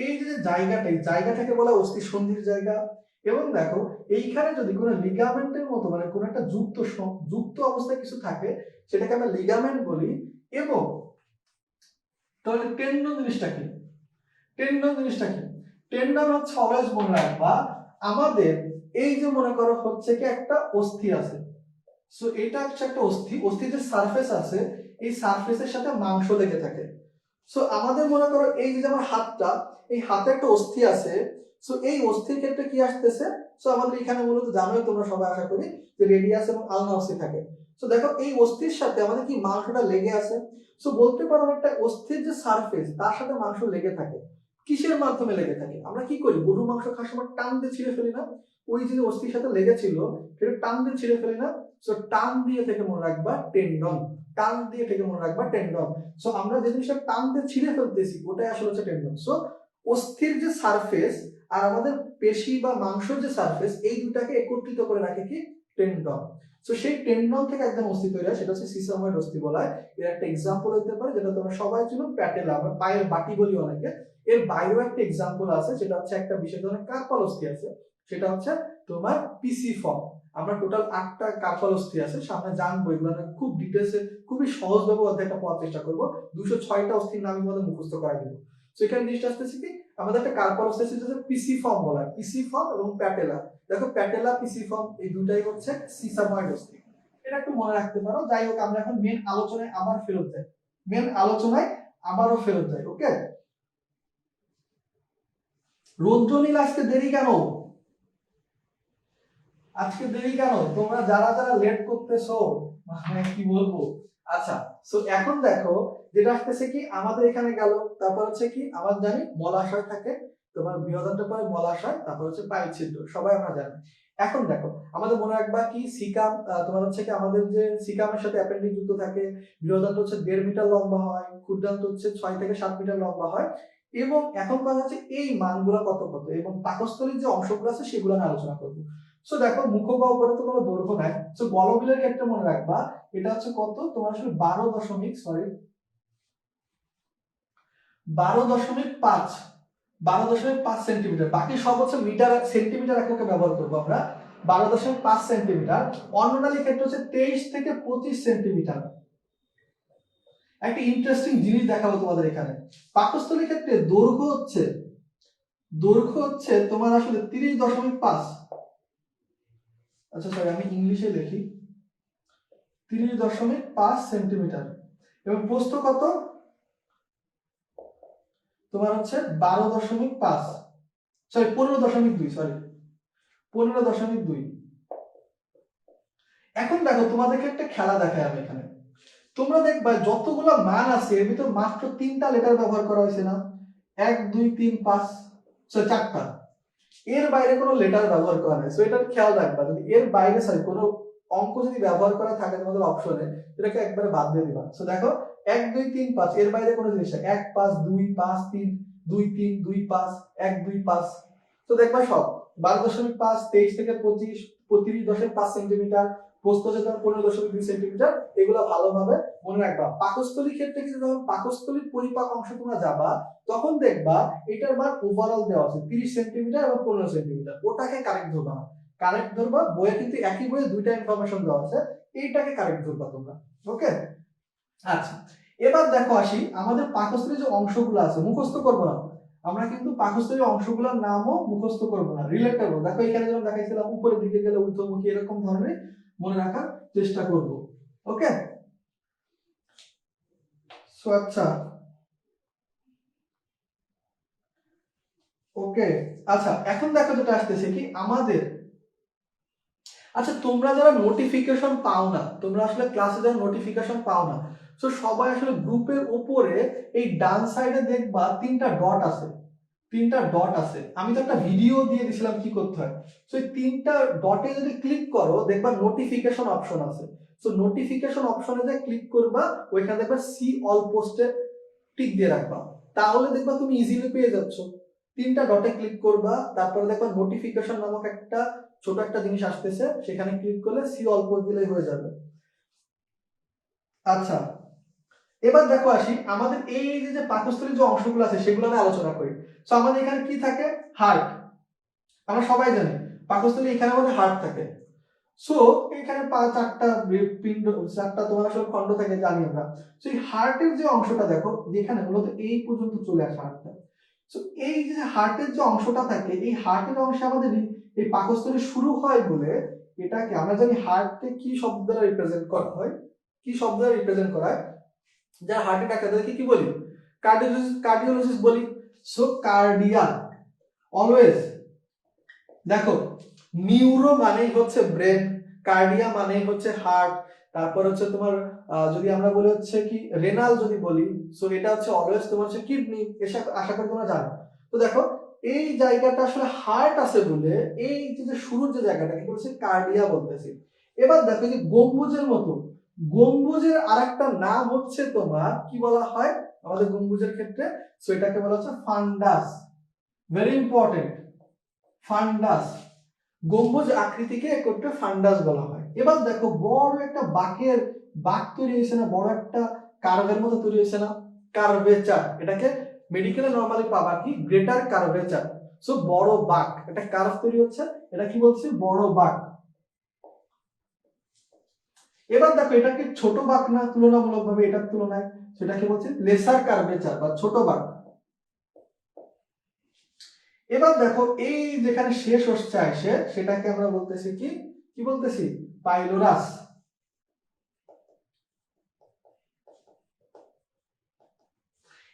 এই যে জায়গাটা, এই জায়গাটাকে বলা অস্থি সন্ধির জায়গা। এবং দেখো এইখানে যদি কোনো লিগামেন্টের মতো মানে কোনো একটা যুক্ত অবস্থায় কিছু থাকে, সেটাকে আমরা লিগামেন্ট বলি। এবং তাহলে টেন্ডন জিনিসটা কি, টেন্ডন জিনিসটা কি, টেন্ডন হচ্ছে অলওয়েজ মনে রাখবা আমাদের এই যে মনে করো হচ্ছে কি একটা অস্থি আছে, সো এটা হচ্ছে একটা অস্থি, অস্থির যে সারফেস আছে এই সারফেসের সাথে মাংস লেগে থাকে। সো আমাদের মনে করো এই যে আমার হাতটা, এই হাতে একটা অস্থি আছে, সো এই অস্থির ক্ষেত্রে কি আসতেছে, সো আমাদের এখানে মূলত জানোই তোমরা সবাই আশা করি যে রেডিয়াস এবং আলনা অস্থি থাকে। সো দেখো এই অস্থির সাথে আমাদের কি মাংসটা লেগে আছে। সো বলতে পারো একটা অস্থির যে সারফেস তার সাথে মাংস লেগে থাকে। কিসের মাধ্যমে লেগে থাকে? আমরা কি করি, গরুর মাংস খাওয়ার সময় টান দিয়ে ছিঁড়ে ফেলি না? ওই যে অস্থির সাথে লেগেছিল সেটা টান দিয়ে ছিঁড়ে ফেলি না? সো টান দিয়ে থেকে মনে রাখবা টেন্ডন, টান দিয়ে থেকে মনে রাখবা টেন্ডন। সো আমরা যে জিনিসটা টান দিয়ে ছিঁড়ে ফেলতেছি ওটাই আসলে হচ্ছে টেন্ডন। সো অস্থির যে সারফেস আর আমাদের পেশি বা মাংসের যে সারফেস, এই দুটাকে একত্রিত করে রাখে কি টেন্ডন। সো সেই টেন্ডন থেকে একদম অস্থি তৈরি হয়, সেটা হচ্ছে সিসাময়েড অস্থি বলা হয়। এর একটা এক্সাম্পল হতে পারে যেটা তোমরা সবাই চিনো, প্যাটেলা, আমরা পায়ের বাটি বলি অনেকে। এর বাইরেও একটা এক্সাম্পল আছে, সেটা হচ্ছে একটা বিশেষ ধরনের কার্পাল অস্থি আছে, সেটা হচ্ছে তোমার পিসিফর্ম। আমরা টোটাল 8টা কার্পাল অস্থি আছে, সামনে জানবো এগুলো খুব ডিটেলসে, খুবই সহজভাবে অধ্যায়টা পড়ার চেষ্টা করবো। 206টা অস্থির নাম আমাদের মুখস্থ করাই দেবো। সো এখানে জিনিসটা আসতেছে কি, আমাদের একটা কার্পাল অস্থি আছে যেটা পিসিফর্ম বলা হয়, পিসিফর্ম এবং প্যাটেলা। দেখো প্যাটেলা পিসিফর্ম এই দুটাই হচ্ছে সিসাময়েড অস্থি, এটা একটু মনে রাখতে পারো। যাই হোক, আমরা এখন মেন আলোচনায় আবার ফেরত যাই, মেন আলোচনায় আবারও ফেরত যাই। ওকে, রৌদ্রনীল আজকে দেরি কেন? আজকে দেরি কেন? তোমরা যারা যারা লেট করতেছো, মানে কি বলবো। আচ্ছা, সো এখন দেখো যেটা আসতেছে কি, আমাদের এখানে গেল, তারপর হচ্ছে কি আমার জানি মলাশয় থাকে, তোমার বৃহদান্ত্রের পরে মলাশয়, তারপর হচ্ছে পাইপ ছিদ্র, সবাই আমরা জানি। এখন দেখো আমাদের মনে রাখবা কি সিকাম, তোমার হচ্ছে কি আমাদের যে সিকামের সাথে অ্যাপেন্ডিক্স যুক্ত থাকে, বৃহদান্ত্র হচ্ছে 1.5 মিটার লম্বা হয়, ক্ষুদ্রান্ত হচ্ছে 6 থেকে 7 মিটার লম্বা হয়। এবং এখন কথা হচ্ছে এই মানগুলো কত কত, এবং পাকস্থলীর যে অংশগুলো আছে সেগুলো নিয়ে আলোচনা করবো। সো দেখো মুখ বা উপরে তো কোনো দৈর্ঘ্য নাই। সো গলবিলের ক্ষেত্রে মনে রাখবা এটা হচ্ছে কত, তোমার আসলে 12.5 সেন্টিমিটার। বাকি সব হচ্ছে মিটার সেন্টিমিটার এককে ব্যবহার করবো আমরা। 12.5 সেন্টিমিটার। অন্ননালীর ক্ষেত্রে হচ্ছে 23 থেকে 25 সেন্টিমিটার। একটা ইন্টারেস্টিং জিনিস দেখাবো তোমাদের এখানে। পাকস্থলীর ক্ষেত্রে দৈর্ঘ্য হচ্ছে তোমার আসলে 30.5, আচ্ছা সরি আমি ইংলিশে লিখি, 30.5 সেন্টিমিটার। এবং প্রস্থ কত, তোমার হচ্ছে 12.5, সরি 15.2, সরি 15.2। এখন দেখো তোমাদেরকে একটা খেলা দেখাই আমি এখানে। তোমরা দেখবা যতগুলো মান আছে এর ভিতর মাত্র 3টা লেটার ব্যবহার করা হয়েছে না, 1 2 3 5, সরি 4টা। এর বাইরে কোনো লেটার ব্যবহার করা নাই। সো এটা খেয়াল রাখবা, যদি এর বাইরে সরি কোনো অঙ্ক যদি ব্যবহার করা থাকে তোমাদের অপশনে, এটাকে একবারে বাদ দিয়ে দিবা। সো দেখো 1 2 3 5 এর বাইরে কোনো জিনিস নাই, 1 5 2 5 3 2 3 2 5 1 2 5। তো দেখবা সব 12.5, 23 থেকে 25, 35.5 সেন্টিমিটার, প্রস্থ হচ্ছে 15.2 সেন্টিমিটার। এগুলো ভালোভাবে মনে রাখবা। পাকস্থলীর ক্ষেত্রে কিন্তু যখন পাকস্থলীর পরিপাক অংশ তোমরা যাবা তখন দেখবা এটার মান ওভারঅল দেওয়া আছে 30 সেন্টিমিটার এবং 15 সেন্টিমিটার। ওটাকে কারেক্ট ধরবা না, কারেক্ট ধরবা বইয়ে কিন্তু একই বইয়ে দুইটা ইনফরমেশন দেওয়া আছে, এইটাকে কারেক্ট ধরবা তোমরা। ওকে, আচ্ছা এবার দেখো আসি আমাদের পাকস্থলীর যে অংশগুলো আছে, মুখস্থ করবো না আমরা, কিন্তু পাকস্থলীর অংশগুলোর নামও মুখস্থ করবো না, রিলেটেবল। দেখো এখানে যেমন দেখাইছিলাম উপরের দিকে গেলে ঊর্ধ্বমুখী, এরকম ধরনের মনে রাখার চেষ্টা করব। ওকে, সো আচ্ছা ওকে, আচ্ছা এখন দেখো যেটা আসতেছে কি আমাদের, আচ্ছা তোমরা যারা নোটিফিকেশন পাও না, তোমরা আসলে ক্লাসে যারা নোটিফিকেশন পাও না, তো সবাই আসলে গ্রুপের উপরে এই ডান সাইডে দেখবা 3টা ডট আছে, 3টা ডট আছে। আমি তো একটা ভিডিও দিয়ে দিছিলাম কি করতে হয়। সো এই 3টা ডটে যদি ক্লিক করো দেখবা নোটিফিকেশন অপশন আছে। সো নোটিফিকেশন অপশনে যে ক্লিক করবা, ওইখানে দেখবা সি অল পোস্টে টিক দিয়ে রাখবা, তাহলে দেখবা তুমি ইজিলি পেয়ে যাচ্ছ। 3টা ডটে ক্লিক করবা, তারপরে দেখবা নোটিফিকেশন নামক একটা ছোট একটা জিনিস আসতেছে, সেখানে ক্লিক করলে সি অল পোস্ট দিলেই হয়ে যাবে। আচ্ছা এবার দেখো আসি আমাদের এই যে পাকস্থলীর যে অংশগুলো আছে সেগুলো নিয়ে আলোচনা করি। সো আমাদের এখানে কি থাকে, হার্ট। আমরা সবাই জানি পাকস্থলী এখানে আমাদের হার্ট থাকে। সো এখানে 4টা পিণ্ড, 4টা তোমার আসলে খন্ড থাকে জানি আমরা। সো এই হার্টের যে অংশটা দেখো যেখানে মূলত এই পর্যন্ত চলে আসে হার্টটা। সো এই যে হার্টের যে অংশটা থাকে, এই হার্টের অংশে আমাদের এই পাকস্থলী শুরু হয় বলে এটাকে আমরা জানি হার্টকে কি শব্দ দ্বারা রিপ্রেজেন্ট করা হয়, কি শব্দ দ্বারা রিপ্রেজেন্ট করা হয়, যারা হার্টের ডাক্তার তাদেরকে কি বলি, কার্ডিওলজিস্ট বলি। সো কার্ডিয়া অলওয়েজ দেখো নিউরো মানেই হচ্ছে ব্রেন, কার্ডিয়া মানেই হচ্ছে হার্ট, তারপর হচ্ছে তোমার যদি আমরা বলি হচ্ছে কি রেনাল যদি বলি, সো এটা হচ্ছে অলওয়েজ তোমার হচ্ছে কিডনি, আশা করি তোমরা জানো। তো দেখো এই জায়গাটা আসলে হার্ট আছে বলে এই যে শুরুর যে জায়গাটা কি বলছে কার্ডিয়া বলতেছি। এবার দেখো যে গম্বুজের মতো, গম্বুজের আরেকটা নাম হচ্ছে তোমার কি বলা হয় আমাদের গম্বুজের ক্ষেত্রে, সো এটাকে বলা হচ্ছে ফান্ডাস, ভেরি ইম্পর্টেন্ট, ফান্ডাস। গম্বুজ আকৃতিকে একটু ফান্ডাস বলা হয়। এবার দেখো বড় একটা বাঁক তৈরি হয়েছে না, বড় একটা কার্ভের মতো তৈরি হয়েছে না, কার্ভেচার, এটাকে মেডিকেলে নরমালি পাবা কি গ্রেটার কার্ভেচার। সো বড় বাঁক, একটা কার্ভ তৈরি হচ্ছে, এটা কি বলছে বড় বাঁক। এবার দেখো এটা কি ছোট বাঁক না তুলনামূলকভাবে এটার তুলনায়, সেটাকে বলছে লেসার কার্ভেচার বা ছোট বাঁক। এবার দেখো এই যেখানে শেষ হচ্ছে আসে সেটাকে আমরা বলতেছি কি কি বলতেছি পাইলোরাস।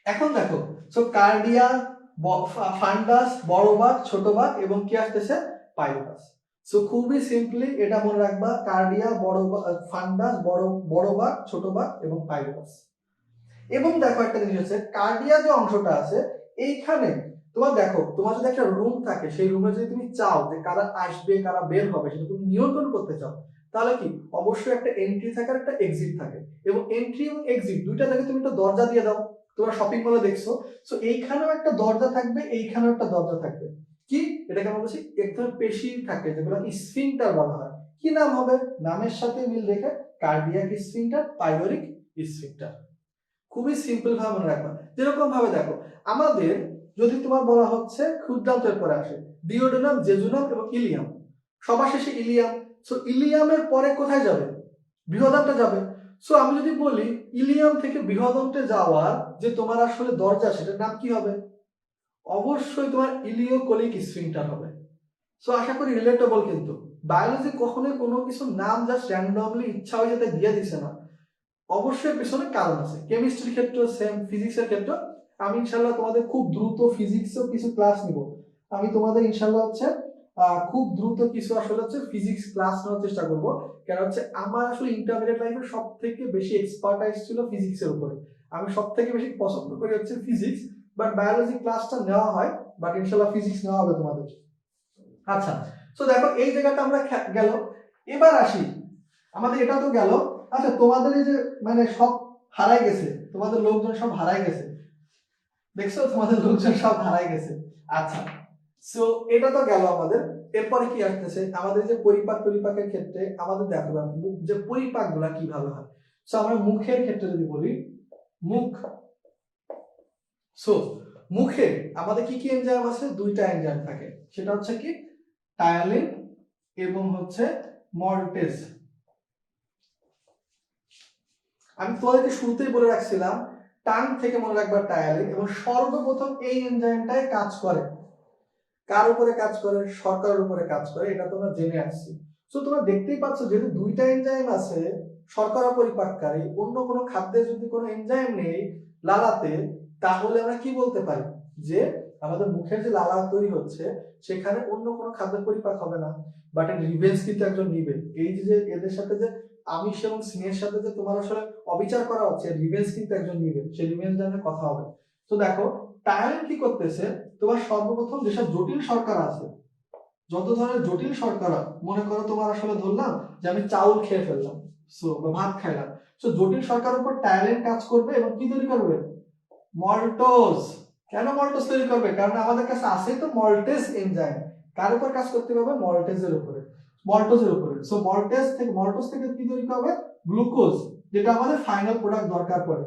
এখন দেখো সো কার্ডিয়া, ফান্ডাস, বড় বাঁক, ছোট বাঁক এবং কি আসতেছে পাইলোরাস। সো খুবই সিম্পলি এটা মনে রাখবা, কার্ডিয়া, ফান্ডাস, বড় বাঁক, ছোট বাঁক এবং পাইলোরাস। এবং দেখো একটা জিনিস হচ্ছে কার্ডিয়া যে অংশটা আছে এইখানে তোমার দেখো তোমার যদি একটা রুম থাকে, সেই রুমে যদি তুমি চাও যে কারা আসবে কারা বের হবে সেটা তুমি নিয়ন্ত্রণ করতে চাও, তাহলে কি অবশ্যই একটা এন্ট্রি থাকে আর একটা এক্সিট থাকে, এবং এন্ট্রি এবং এক্সিট দুইটা জায়গায় তুমি একটা দরজা দিয়ে দাও। তোমরা শপিং মলে দেখছো, সো এইখানেও একটা দরজা থাকবে, এইখানেও একটা দরজা থাকবে, কি এটাকে আমরা বলছি এক ধরনের পেশি থাকে যেগুলো স্ফিংটার বলা হয়। কি নাম হবে, নামের সাথে মিল রেখে কার্ডিয়াক স্ফিংটার, পাইলোরিক স্ফিংটার। খুবই সিম্পল ভাবে মনে রাখবা। যেরকম ভাবে দেখো আমাদের যদি তোমার বলা হচ্ছে ক্ষুদ্রান্তের পরে আসে ডিওডেনাম, জেজুনাম এবং ইলিয়াম, সবার শেষে ইলিয়াম। সো ইলিয়ামের পরে কোথায় যাবে, বৃহদান্তে যাবে। সো আমি যদি বলি ইলিয়াম থেকে বৃহদান্তে যাওয়ার যে তোমার আসলে দরজা সেটার নাম কি হবে, অবশ্যই তোমার ইলিওকোলিক স্ফিংটার হবে। সো আশা করি রিলেটেবল। কিন্তু বায়োলজি কখনোই কোনো কিছু নাম জাস্ট র্যান্ডমলি ইচ্ছা হয়ে যেতে দিয়ে দিছে না, অবশ্যই পেছনে কারণ আছে। কেমিস্ট্রির ক্ষেত্রে সেম, ফিজিক্সের ক্ষেত্রে। আমি ইনশাল্লাহ তোমাদের খুব দ্রুত ফিজিক্সেও কিছু ক্লাস নিব, আমি তোমাদের ইনশাল্লাহ হচ্ছে খুব দ্রুত কিছু আসলে হচ্ছে ফিজিক্স ক্লাস নেওয়ার চেষ্টা করব। কারণ হচ্ছে আমার আসলে ইন্টারমিডিয়েট লাইফে সব থেকে বেশি এক্সপার্টাইজ ছিল ফিজিক্সের উপরে, আমি সব থেকে বেশি পছন্দ করি হচ্ছে ফিজিক্স, বাট বায়োলজি ক্লাসটা নেওয়া হয়, বাট ইনশাল্লাহ ফিজিক্স নেওয়া হবে তোমাদের। আচ্ছা, তো দেখো এই জায়গাটা আমরা গেল। এবার আসি আমাদের এটা তো গেল। আচ্ছা তোমাদের এই যে মানে সব হারাই গেছে, তোমাদের লোকজন সব হারাই গেছে, দেখছো তোমাদের লোকজন সব হারাই গেছে। আচ্ছা, সো এটা তো গেল আমাদের। এরপরে কি আসতেছে আমাদের যে পরিপাকের ক্ষেত্রে আমাদের দেখো যে পরিপাক গুলা কিভাবে হয়। সো আমরা মুখের ক্ষেত্রে যদি বলি মুখ, সো মুখে আমাদের কি কি এনজাইম আছে, দুইটা এনজাইম থাকে, সেটা হচ্ছে কি টায়ালিন এবং হচ্ছে মল্টেজ। আমি তোমাদেরকে শুরুতেই বলে রাখছিলাম টাং থেকে মনে রাখবা টায়ালিন, এবং সর্বপ্রথম এই এনজাইমটাই কাজ করে কার উপরে কাজ করে, শর্করার উপরে কাজ করে, এটা তোমরা জেনে আসছি। সো তোমরা দেখতেই পাচ্ছ যেহেতু দুইটা এনজাইম আছে শর্করা পরিপাককারী, অন্য কোনো খাদ্যে যদি কোনো এনজাইম নেই লালাতে, তাহলে আমরা কি বলতে পারি যে আমাদের মুখের যে লালা তৈরি হচ্ছে সেখানে অন্য কোনো খাদ্য পরিপাক হবে না, বাট এর রিভেঞ্জ কিন্তু একজন নিবে। এই যে এদের সাথে যে আমিষ এবং স্নেহের সাথে যে তোমার আসলে অবিচার করা হচ্ছে, রিভেঞ্জ কিন্তু একজন নিবে, সেই রিভেঞ্জ জানার কথা হবে। তো দেখো টায়ালিন কি করতেছে, তোমার সর্বপ্রথম যেসব জটিল শর্করা আছে, যত ধরনের জটিল শর্করা, মনে করো তোমার আসলে ধরলাম যে আমি চাউল খেয়ে ফেললাম, সো বা ভাত খাইলাম, সো জটিল শর্করার উপর টায়ালিন কাজ করবে এবং কি তৈরি করবে, মল্টোজ। কেন মল্টোজ তৈরি করবে, কারণ আমাদের কাছে আছে তো মল্টেজ এনজাইম। কার উপর কাজ করতে হবে, মল্টোজের উপরে। সো মল্টোজ থেকে কি তৈরি হবে, গ্লুকোজ, যেটা আমাদের ফাইনাল প্রোডাক্ট দরকার পড়ে।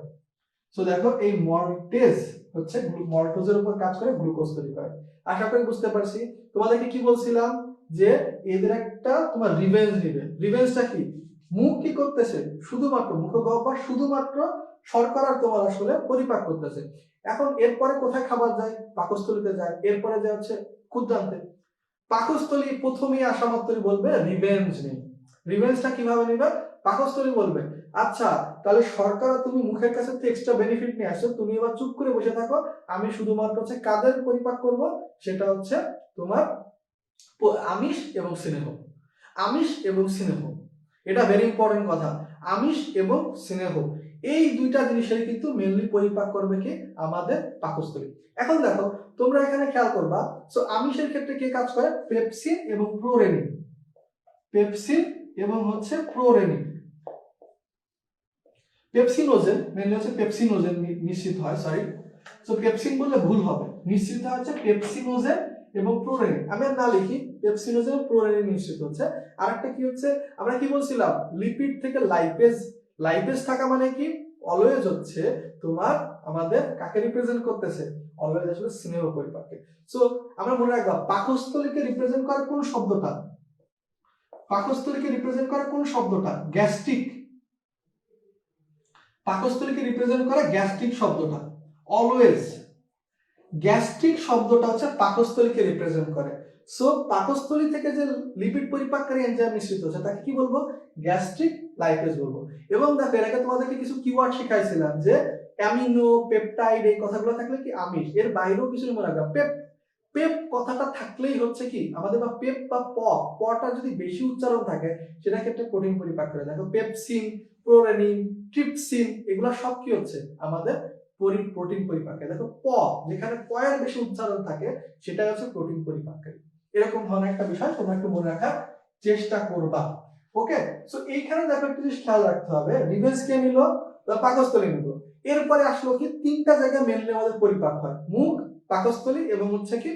সো দেখো এই মল্টেজ হচ্ছে মল্টোজের উপর কাজ করে গ্লুকোজ তৈরি করে। আশা করি বুঝতে পারছি। তোমাদেরকে কি বলছিলাম যে এদের একটা তোমার রিভেঞ্জ নিবে। রিভেঞ্জটা কি, মুখ কি করতেছে, শুধুমাত্র মুখগহ্বর শুধুমাত্র শর্করার তোমার আসলে পরিপাক করতেছে। এখন এরপরে কোথায় খাবার যায়, পাকস্থলীতে যায়, এরপরে যায় হচ্ছে ক্ষুদ্রান্তে। পাকস্থলী প্রথমেই আসা মাত্রই বলবে রিভেঞ্জ নেই। রিভেঞ্জটা কিভাবে নিবে, পাকস্থলী বলবে আচ্ছা তাহলে শর্করা তুমি মুখের কাছে তো এক্সট্রা বেনিফিট নিয়ে আসছো, তুমি এবার চুপ করে বসে থাকো, আমি শুধুমাত্র হচ্ছে কাদের পরিপাক করব, সেটা হচ্ছে তোমার আমিষ এবং স্নেহ, আমিষ এবং স্নেহ, এটা ভেরি ইম্পর্টেন্ট কথা। আমিষ এবং স্নেহ এই দুইটা জিনিসের কিন্তু মেনলি পরিপাক করবে কি আমাদের পাকস্থলী। এখন দেখো তোমরা এখানে খেয়াল করবা, সো আমিষের ক্ষেত্রে কে কাজ করে, পেপসিন এবং প্রোরেনিন, পেপসিন এবং হচ্ছে প্রোরেনিন। পেপসিনোজেন মেনলি হচ্ছে পেপসিনোজেন নিশ্চিত হয়, সরি, সো পেপসিন বললে ভুল হবে, নিশ্চিত হচ্ছে পেপসিনোজেন এবং প্রোরেনিন। আমি আর না লিখি, পেপসিনোজেন এবং প্রোরেনিন নিশ্চিত হচ্ছে। আরেকটা কি হচ্ছে, আমরা কি বলছিলাম, লিপিড থেকে লাইপেজ, লাইপেজ থাকা মানে কি, অলওয়েজ হচ্ছে তোমার আমাদের কাকে রিপ্রেজেন্ট করতেছে, অলওয়েজ আসলে স্নেহ পরিপাককে। সো আমরা মনে রাখবা পাকস্থলীকে রিপ্রেজেন্ট করে কোন শব্দটা, পাকস্থলীকে রিপ্রেজেন্ট করে কোন শব্দটা, গ্যাস্ট্রিক, পাকস্থলীকে রিপ্রেজেন্ট করে গ্যাস্ট্রিক শব্দটা, অলওয়েজ গ্যাস্ট্রিক শব্দটা হচ্ছে পাকস্থলীকে রিপ্রেজেন্ট করে। সো পাকস্থলী থেকে যে লিপিড পরিপাককারী এনজাইম নিঃসৃত হচ্ছে তাকে কি বলবো, গ্যাস্ট্রিক লাইপেজ বলবো। এবং দেখো এর আগে তোমাদেরকে কিছু কিওয়ার্ড শিখাইছিলাম যে অ্যামিনো, পেপটাইড, এই কথাগুলো থাকলে কি আমিষ, এর বাইরেও কিছু মনে রাখবা, পেপ, পেপ কথাটা থাকলেই হচ্ছে কি আমাদের, বা পেপ বা পটা যদি বেশি উচ্চারণ থাকে সেটা ক্ষেত্রে প্রোটিন পরিপাক করে। দেখো পেপসিন, প্রোরেনিন, ট্রিপসিন, এগুলো সব কি হচ্ছে আমাদের প্রোটিন পরিপাকে। দেখো যেখানে প এর বেশি উচ্চারণ থাকে সেটা হচ্ছে প্রোটিন পরিপাককারী। এরকম ধরনের একটা বিষয় তোমরা একটু মনে রাখার চেষ্টা করবা। ওকে, সো এইখানে দেখো একটা জিনিস খেয়াল রাখতে হবে, রিভেন্স কে নিল, পাকস্থলী নিল, এরপরে আসলো কি তিনটা জায়গায় মেনলি আমাদের পরিপাক হয়, মুখ, পাকস্থলী এবং হচ্ছে কি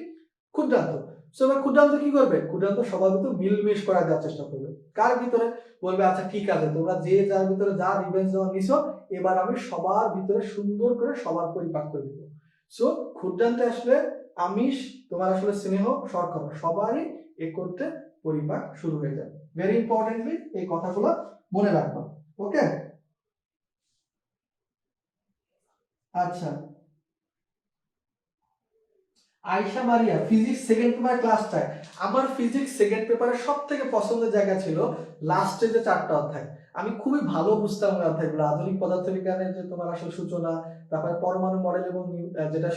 ক্ষুদ্রান্ত। সো এবার ক্ষুদ্রান্ত কি করবে, ক্ষুদ্রান্ত সবার ভিতরে মিলমিশ করা দেওয়ার চেষ্টা করবে, কার ভিতরে, বলবে আচ্ছা ঠিক আছে তোমরা যে যার ভিতরে যা রিভেন্স দেওয়া নিছো এবার আমি সবার ভিতরে সুন্দর করে সবার পরিপাক করে দিব। সো ক্ষুদ্রান্তে আসলে আমিষ, তোমার আসলে স্নেহ, শর্করা সবারই একত্রে পরিপাক শুরু হয়ে যায়। ভেরি ইম্পর্টেন্টলি এই কথাগুলো মনে রাখবা। ওকে, আচ্ছা, Ayesha Maria physics second paper ক্লাসটায়, আমার ফিজিক্স সেকেন্ড পেপারের সব থেকে পছন্দের জায়গা ছিল লাস্টে যে 4টা অধ্যায়। আমি খুবই ভালো বুঝতাম ওই অধ্যায়গুলো, আধুনিক পদার্থবিজ্ঞানের যে তোমার আসলে সূচনা, তারপরে পরমাণু মডেল এবং যেটা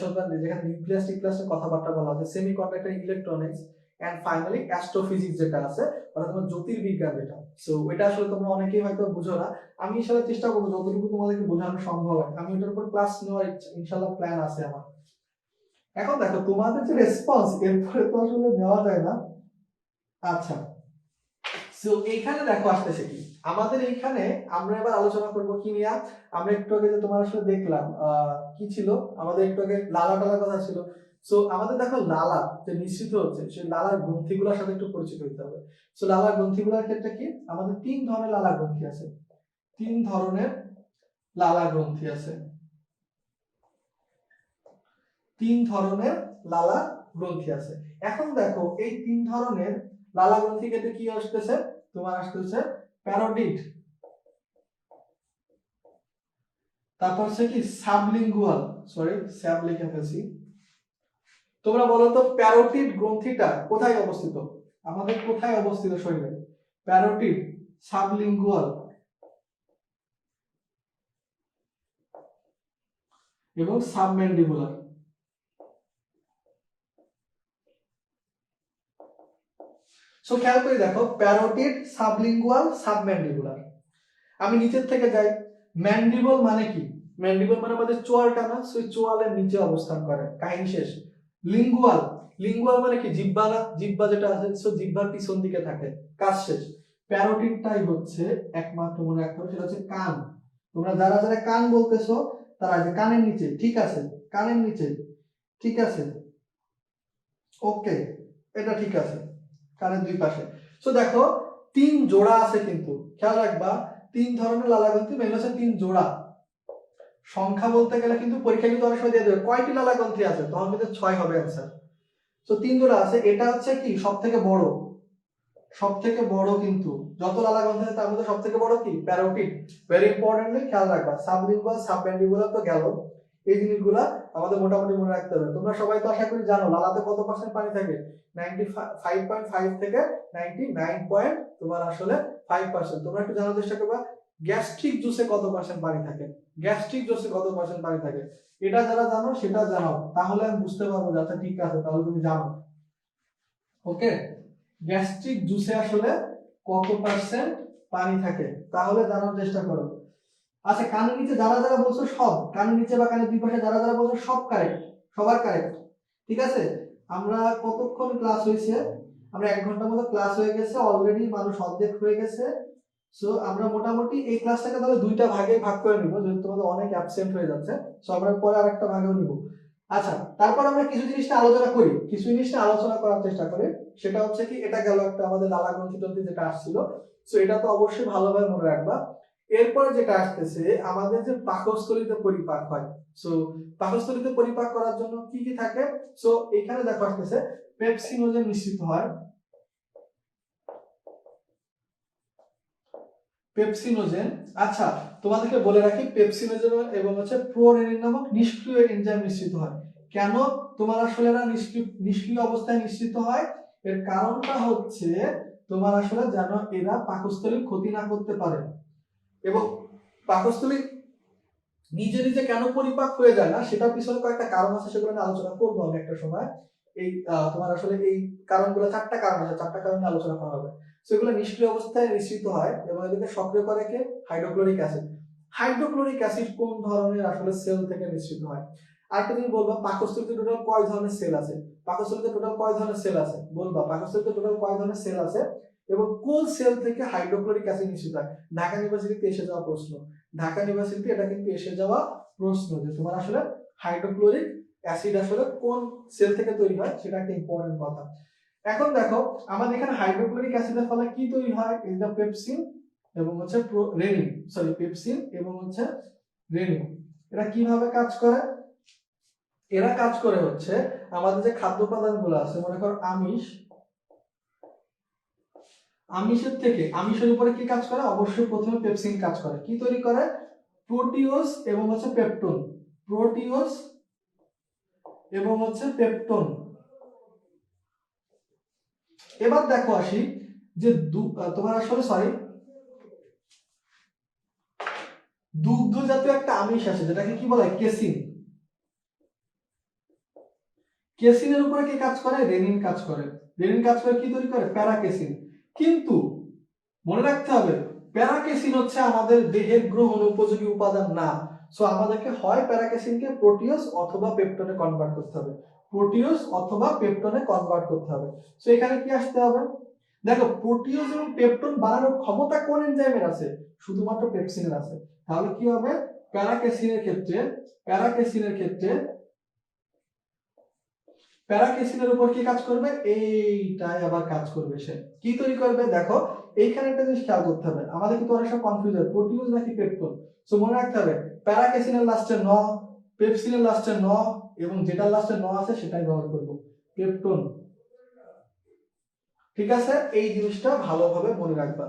যেখানে নিউক্লিয়াস টিউক্লিয়াসের কথাবার্তা বলা আছে, semiconductor electronics, and finally astrophysics যেটা আছে, অর্থাৎ তোমার জ্যোতির্বিজ্ঞান যেটা। সো ওইটা আসলে তোমরা অনেকেই হয়তো বুঝো না, আমি আসলে চেষ্টা করবো যতটুকু তোমাদেরকে বোঝানো সম্ভব হয়, আমি ওটার উপর ক্লাস নেওয়ার ইনশাআল্লাহ প্ল্যান আছে আমার। এখন দেখো তোমাদের যে রেসপন্স এরপরে তো আসলে নেওয়া যায় না। আচ্ছা, সো এইখানে দেখো আসতেছে কি আমাদের এইখানে, আমরা এবার আলোচনা করব কি নিয়ে, আমরা একটু আগে যে তোমার আসলে দেখলাম কি ছিল আমাদের, একটু আগে লালা টালার কথা ছিল। সো আমাদের দেখো লালা যে নিশ্চিত হচ্ছে, সেই লালার গ্রন্থিগুলোর সাথে একটু পরিচিত হতে হবে। সো লালার গ্রন্থিগুলোর ক্ষেত্রে কি আমাদের 3 ধরনের লালা গ্রন্থি আছে, 3 ধরনের লালা গ্রন্থি আছে, 3 ধরনের লালা গ্রন্থি আছে। এখন দেখো এই 3 ধরনের লালা গ্রন্থি ক্ষেত্রে কি আসতেছে, তোমার আসতেছে প্যারোটিড, তারপর হচ্ছে কি সাবলিঙ্গুয়াল, সরি স্যাব লিখে ফেলছি। তোমরা বলো তো প্যারোটিড গ্রন্থিটা কোথায় অবস্থিত, আমাদের কোথায় অবস্থিত শরীরে, প্যারোটিড, সাবলিঙ্গুয়াল এবং সাবম্যান্ডিবুলার। সো খেয়াল করে দেখো প্যারোটিড, সাবলিঙ্গুয়াল, সাবম্যান্ডিবুলার। আমি নিচের থেকে যাই, ম্যান্ডিবল মানে কি, ম্যান্ডিবল মানে আমাদের চোয়ালটা না, সেই চোয়ালের নিচে অবস্থান করে, কাহিনী শেষ। লিঙ্গুয়াল, লিঙ্গুয়াল মানে কি জিহ্বা না, জিহ্বা যেটা আছে সো জিহ্বার পিছন দিকে থাকে, কাজ শেষ। প্যারোটিডটাই হচ্ছে একমাত্র মনে রাখতে হবে, সেটা হচ্ছে কান। তোমরা যারা যারা কান বলতেছো তারা যে কানের নিচে, ঠিক আছে, কানের নিচে, ঠিক আছে, ওকে, এটা ঠিক আছে, কানের 2 পাশে। সো দেখো 3 জোড়া আছে কিন্তু খেয়াল রাখবা, 3 ধরনের লালাগ্রন্থি মেন হচ্ছে 3 জোড়া। সংখ্যা বলতে গেলে কিন্তু পরীক্ষা কিন্তু অনেক সময় দিয়ে দেবে কয়টি লালাগ্রন্থি আছে, তখন কিন্তু 6 হবে অ্যান্সার। তো 3 জোড়া আছে, এটা হচ্ছে কি সব থেকে বড়, সব থেকে বড় কিন্তু যত লালাগ্রন্থি আছে তার মধ্যে সব থেকে বড় কি প্যারোটিড। ভেরি ইম্পর্টেন্টলি খেয়াল রাখবা, সাবলিঙ্গুয়াল, সাবম্যান্ডিবুলার তো গেল, এই জিনিসগুলা আমাদের মোটামুটি মনে রাখতে হবে। তোমরা সবাই তো আশা করি জানো লালাতে কত পার্সেন্ট পানি থাকে, 95.5 থেকে 99 তোমার আসলে 5%। তোমরা একটু জানার চেষ্টা করবা গ্যাস্ট্রিক জুসে কত পার্সেন্ট পানি থাকে, গ্যাস্ট্রিক জুসে কত পার্সেন্ট পানি থাকে, এটা যারা জানো সেটা জানাও, তাহলে আমি বুঝতে পারবো যে আচ্ছা ঠিক আছে তাহলে তুমি জানো। ওকে, গ্যাস্ট্রিক জুসে আসলে কত পার্সেন্ট পানি থাকে, তাহলে জানার চেষ্টা করো। আচ্ছা, কানের নিচে যারা যারা বলছো সব, কানের নিচে বা কানের দুই পাশে যারা যারা বলছো সব কারেক্ট, সবার কারেক্ট। ঠিক আছে, আমরা কতক্ষণ ক্লাস হয়েছে? আমরা 1 ঘন্টার মতো ক্লাস হয়ে গেছে অলরেডি, মানুষ অর্ধেক হয়ে গেছে। সো আমরা মোটামুটি এই ক্লাসটাকে তাহলে দুইটা ভাগে ভাগ করে নিব, যেহেতু তোমাদের অনেক অ্যাবসেন্ট হয়ে যাচ্ছে। সো আমরা পরে আরেকটা ভাগেও নিব। আচ্ছা, তারপর আমরা কিছু জিনিসটা আলোচনা করি, কিছু জিনিসটা আলোচনা করার চেষ্টা করি। সেটা হচ্ছে কি, এটা গেল একটা আমাদের লালা গ্রন্থি যেটা আসছিল। সো এটা তো অবশ্যই ভালোভাবে মনে রাখবা। এরপরে যেটা আসতেছে, আমাদের যে পাকস্থলীতে পরিপাক হয়। সো পাকস্থলীতে পরিপাক করার জন্য কি কি থাকে? সো এখানে দেখো আসতেছে পেপসিনোজেন নিঃসৃত হয়, পেপসিনোজেন। আচ্ছা, তোমাদেরকে বলে রাখি পেপসিনোজেন এবং হচ্ছে প্রোরেনিন নামক নিষ্ক্রিয় এনজাইম নিঃসৃত হয়। কেন তোমার আসলে এরা নিষ্ক্রিয় অবস্থায় নিঃসৃত হয়? এর কারণটা হচ্ছে তোমার আসলে যেন এরা পাকস্থলীর ক্ষতি না করতে পারে, এবং পাকস্থলী নিজে নিজে কেন পরিপাক হয়ে যায় না সেটার পিছনে কয়েকটা কারণ আছে, সেগুলো নিয়ে আলোচনা করবো আমি একটা সময়। এই তোমার আসলে এই কারণগুলো 4টা কারণ আছে, 4টা কারণ নিয়ে আলোচনা করা হবে। সেগুলো নিষ্ক্রিয় অবস্থায় নিঃসৃত হয় এবং এদেরকে সক্রিয় করে কে? Hydrochloric acid. হাইড্রোক্লোরিক অ্যাসিড কোন ধরনের আসলে সেল থেকে নিঃসৃত হয়? আরেকটা জিনিস বলবো, পাকস্থলীতে টোটাল কয় ধরনের সেল আছে? পাকস্থলীতে টোটাল কয় ধরনের সেল আছে বলবা? পাকস্থলীতে টোটাল কয় ধরনের সেল আছে এবং কোন সেল থেকে হাইড্রোক্লোরিক অ্যাসিড নিঃসৃত হয়? ঢাকা ইউনিভার্সিটিতে এসে যাওয়া প্রশ্ন, ঢাকা ইউনিভার্সিটিতে এটা কিন্তু এসে যাওয়া প্রশ্ন, যে তোমার আসলে হাইড্রোক্লোরিক অ্যাসিড আসলে কোন সেল থেকে তৈরি হয়, সেটা একটা ইম্পর্টেন্ট কথা। এখন দেখো আমাদের এখানে হাইড্রোক্লোরিক অ্যাসিডের ফলে কি তৈরি হয়? এটা পেপসিন এবং হচ্ছে রেনিন, সরি পেপসিন এবং হচ্ছে রেনিন। এরা কিভাবে কাজ করে? এরা কাজ করে হচ্ছে আমাদের যে খাদ্য উপাদানগুলো আছে, মনে করো আমিষ, আমিষের থেকে, আমিষের উপরে কি কাজ করে? অবশ্যই প্রথমে পেপসিন কাজ করে। কি তৈরি করে? প্রোটিওজ এবং হচ্ছে পেপটোন, প্রোটিওজ এবং হচ্ছে পেপটোন। এবার দেখো আসি যে তোমার আসলে সরি দুগ্ধ জাতীয় একটা আমিষ আছে যেটাকে কি বলে? কেসিন। কেসিনের উপরে কি কাজ করে? রেনিন কাজ করে। রেনিন কাজ করে কি তৈরি করে? প্যারাকেসিন। কিন্তু মনে রাখতে হবে প্যারাকেসিন হচ্ছে আমাদের দেহের গ্রহণ উপযোগী উপাদান না। সো আমাদেরকে হয় প্যারাকেসিনকে প্রোটিওজ অথবা পেপটোনে কনভার্ট করতে হবে, প্রোটিওজ অথবা পেপটোনে কনভার্ট করতে হবে। সো এখানে কি আসতে হবে? দেখো প্রোটিওজ এবং পেপটোন বানানোর ক্ষমতা কোন এনজাইমের আছে? শুধুমাত্র পেপসিনের আছে। তাহলে কি হবে? প্যারাকেসিনের ক্ষেত্রে, প্যারাকেসিনের ক্ষেত্রে প্যারাকেসিনের উপর কি কাজ করবে? এইটাই আবার কাজ করবে। সে কি তৈরি করবে? দেখো এইখানে একটা জিনিস খেয়াল করতে হবে, আমাদের কিন্তু অনেক সময় কনফিউজ হয় প্রোটিওজ নাকি পেপটোন। সো মনে রাখতে হবে প্যারাকেসিনের লাস্টে ন, পেপসিনের লাস্টে ন, এবং যেটার লাস্টে ন আছে সেটাই ব্যবহার করব, পেপটোন। ঠিক আছে, এই জিনিসটা ভালোভাবে মনে রাখবা।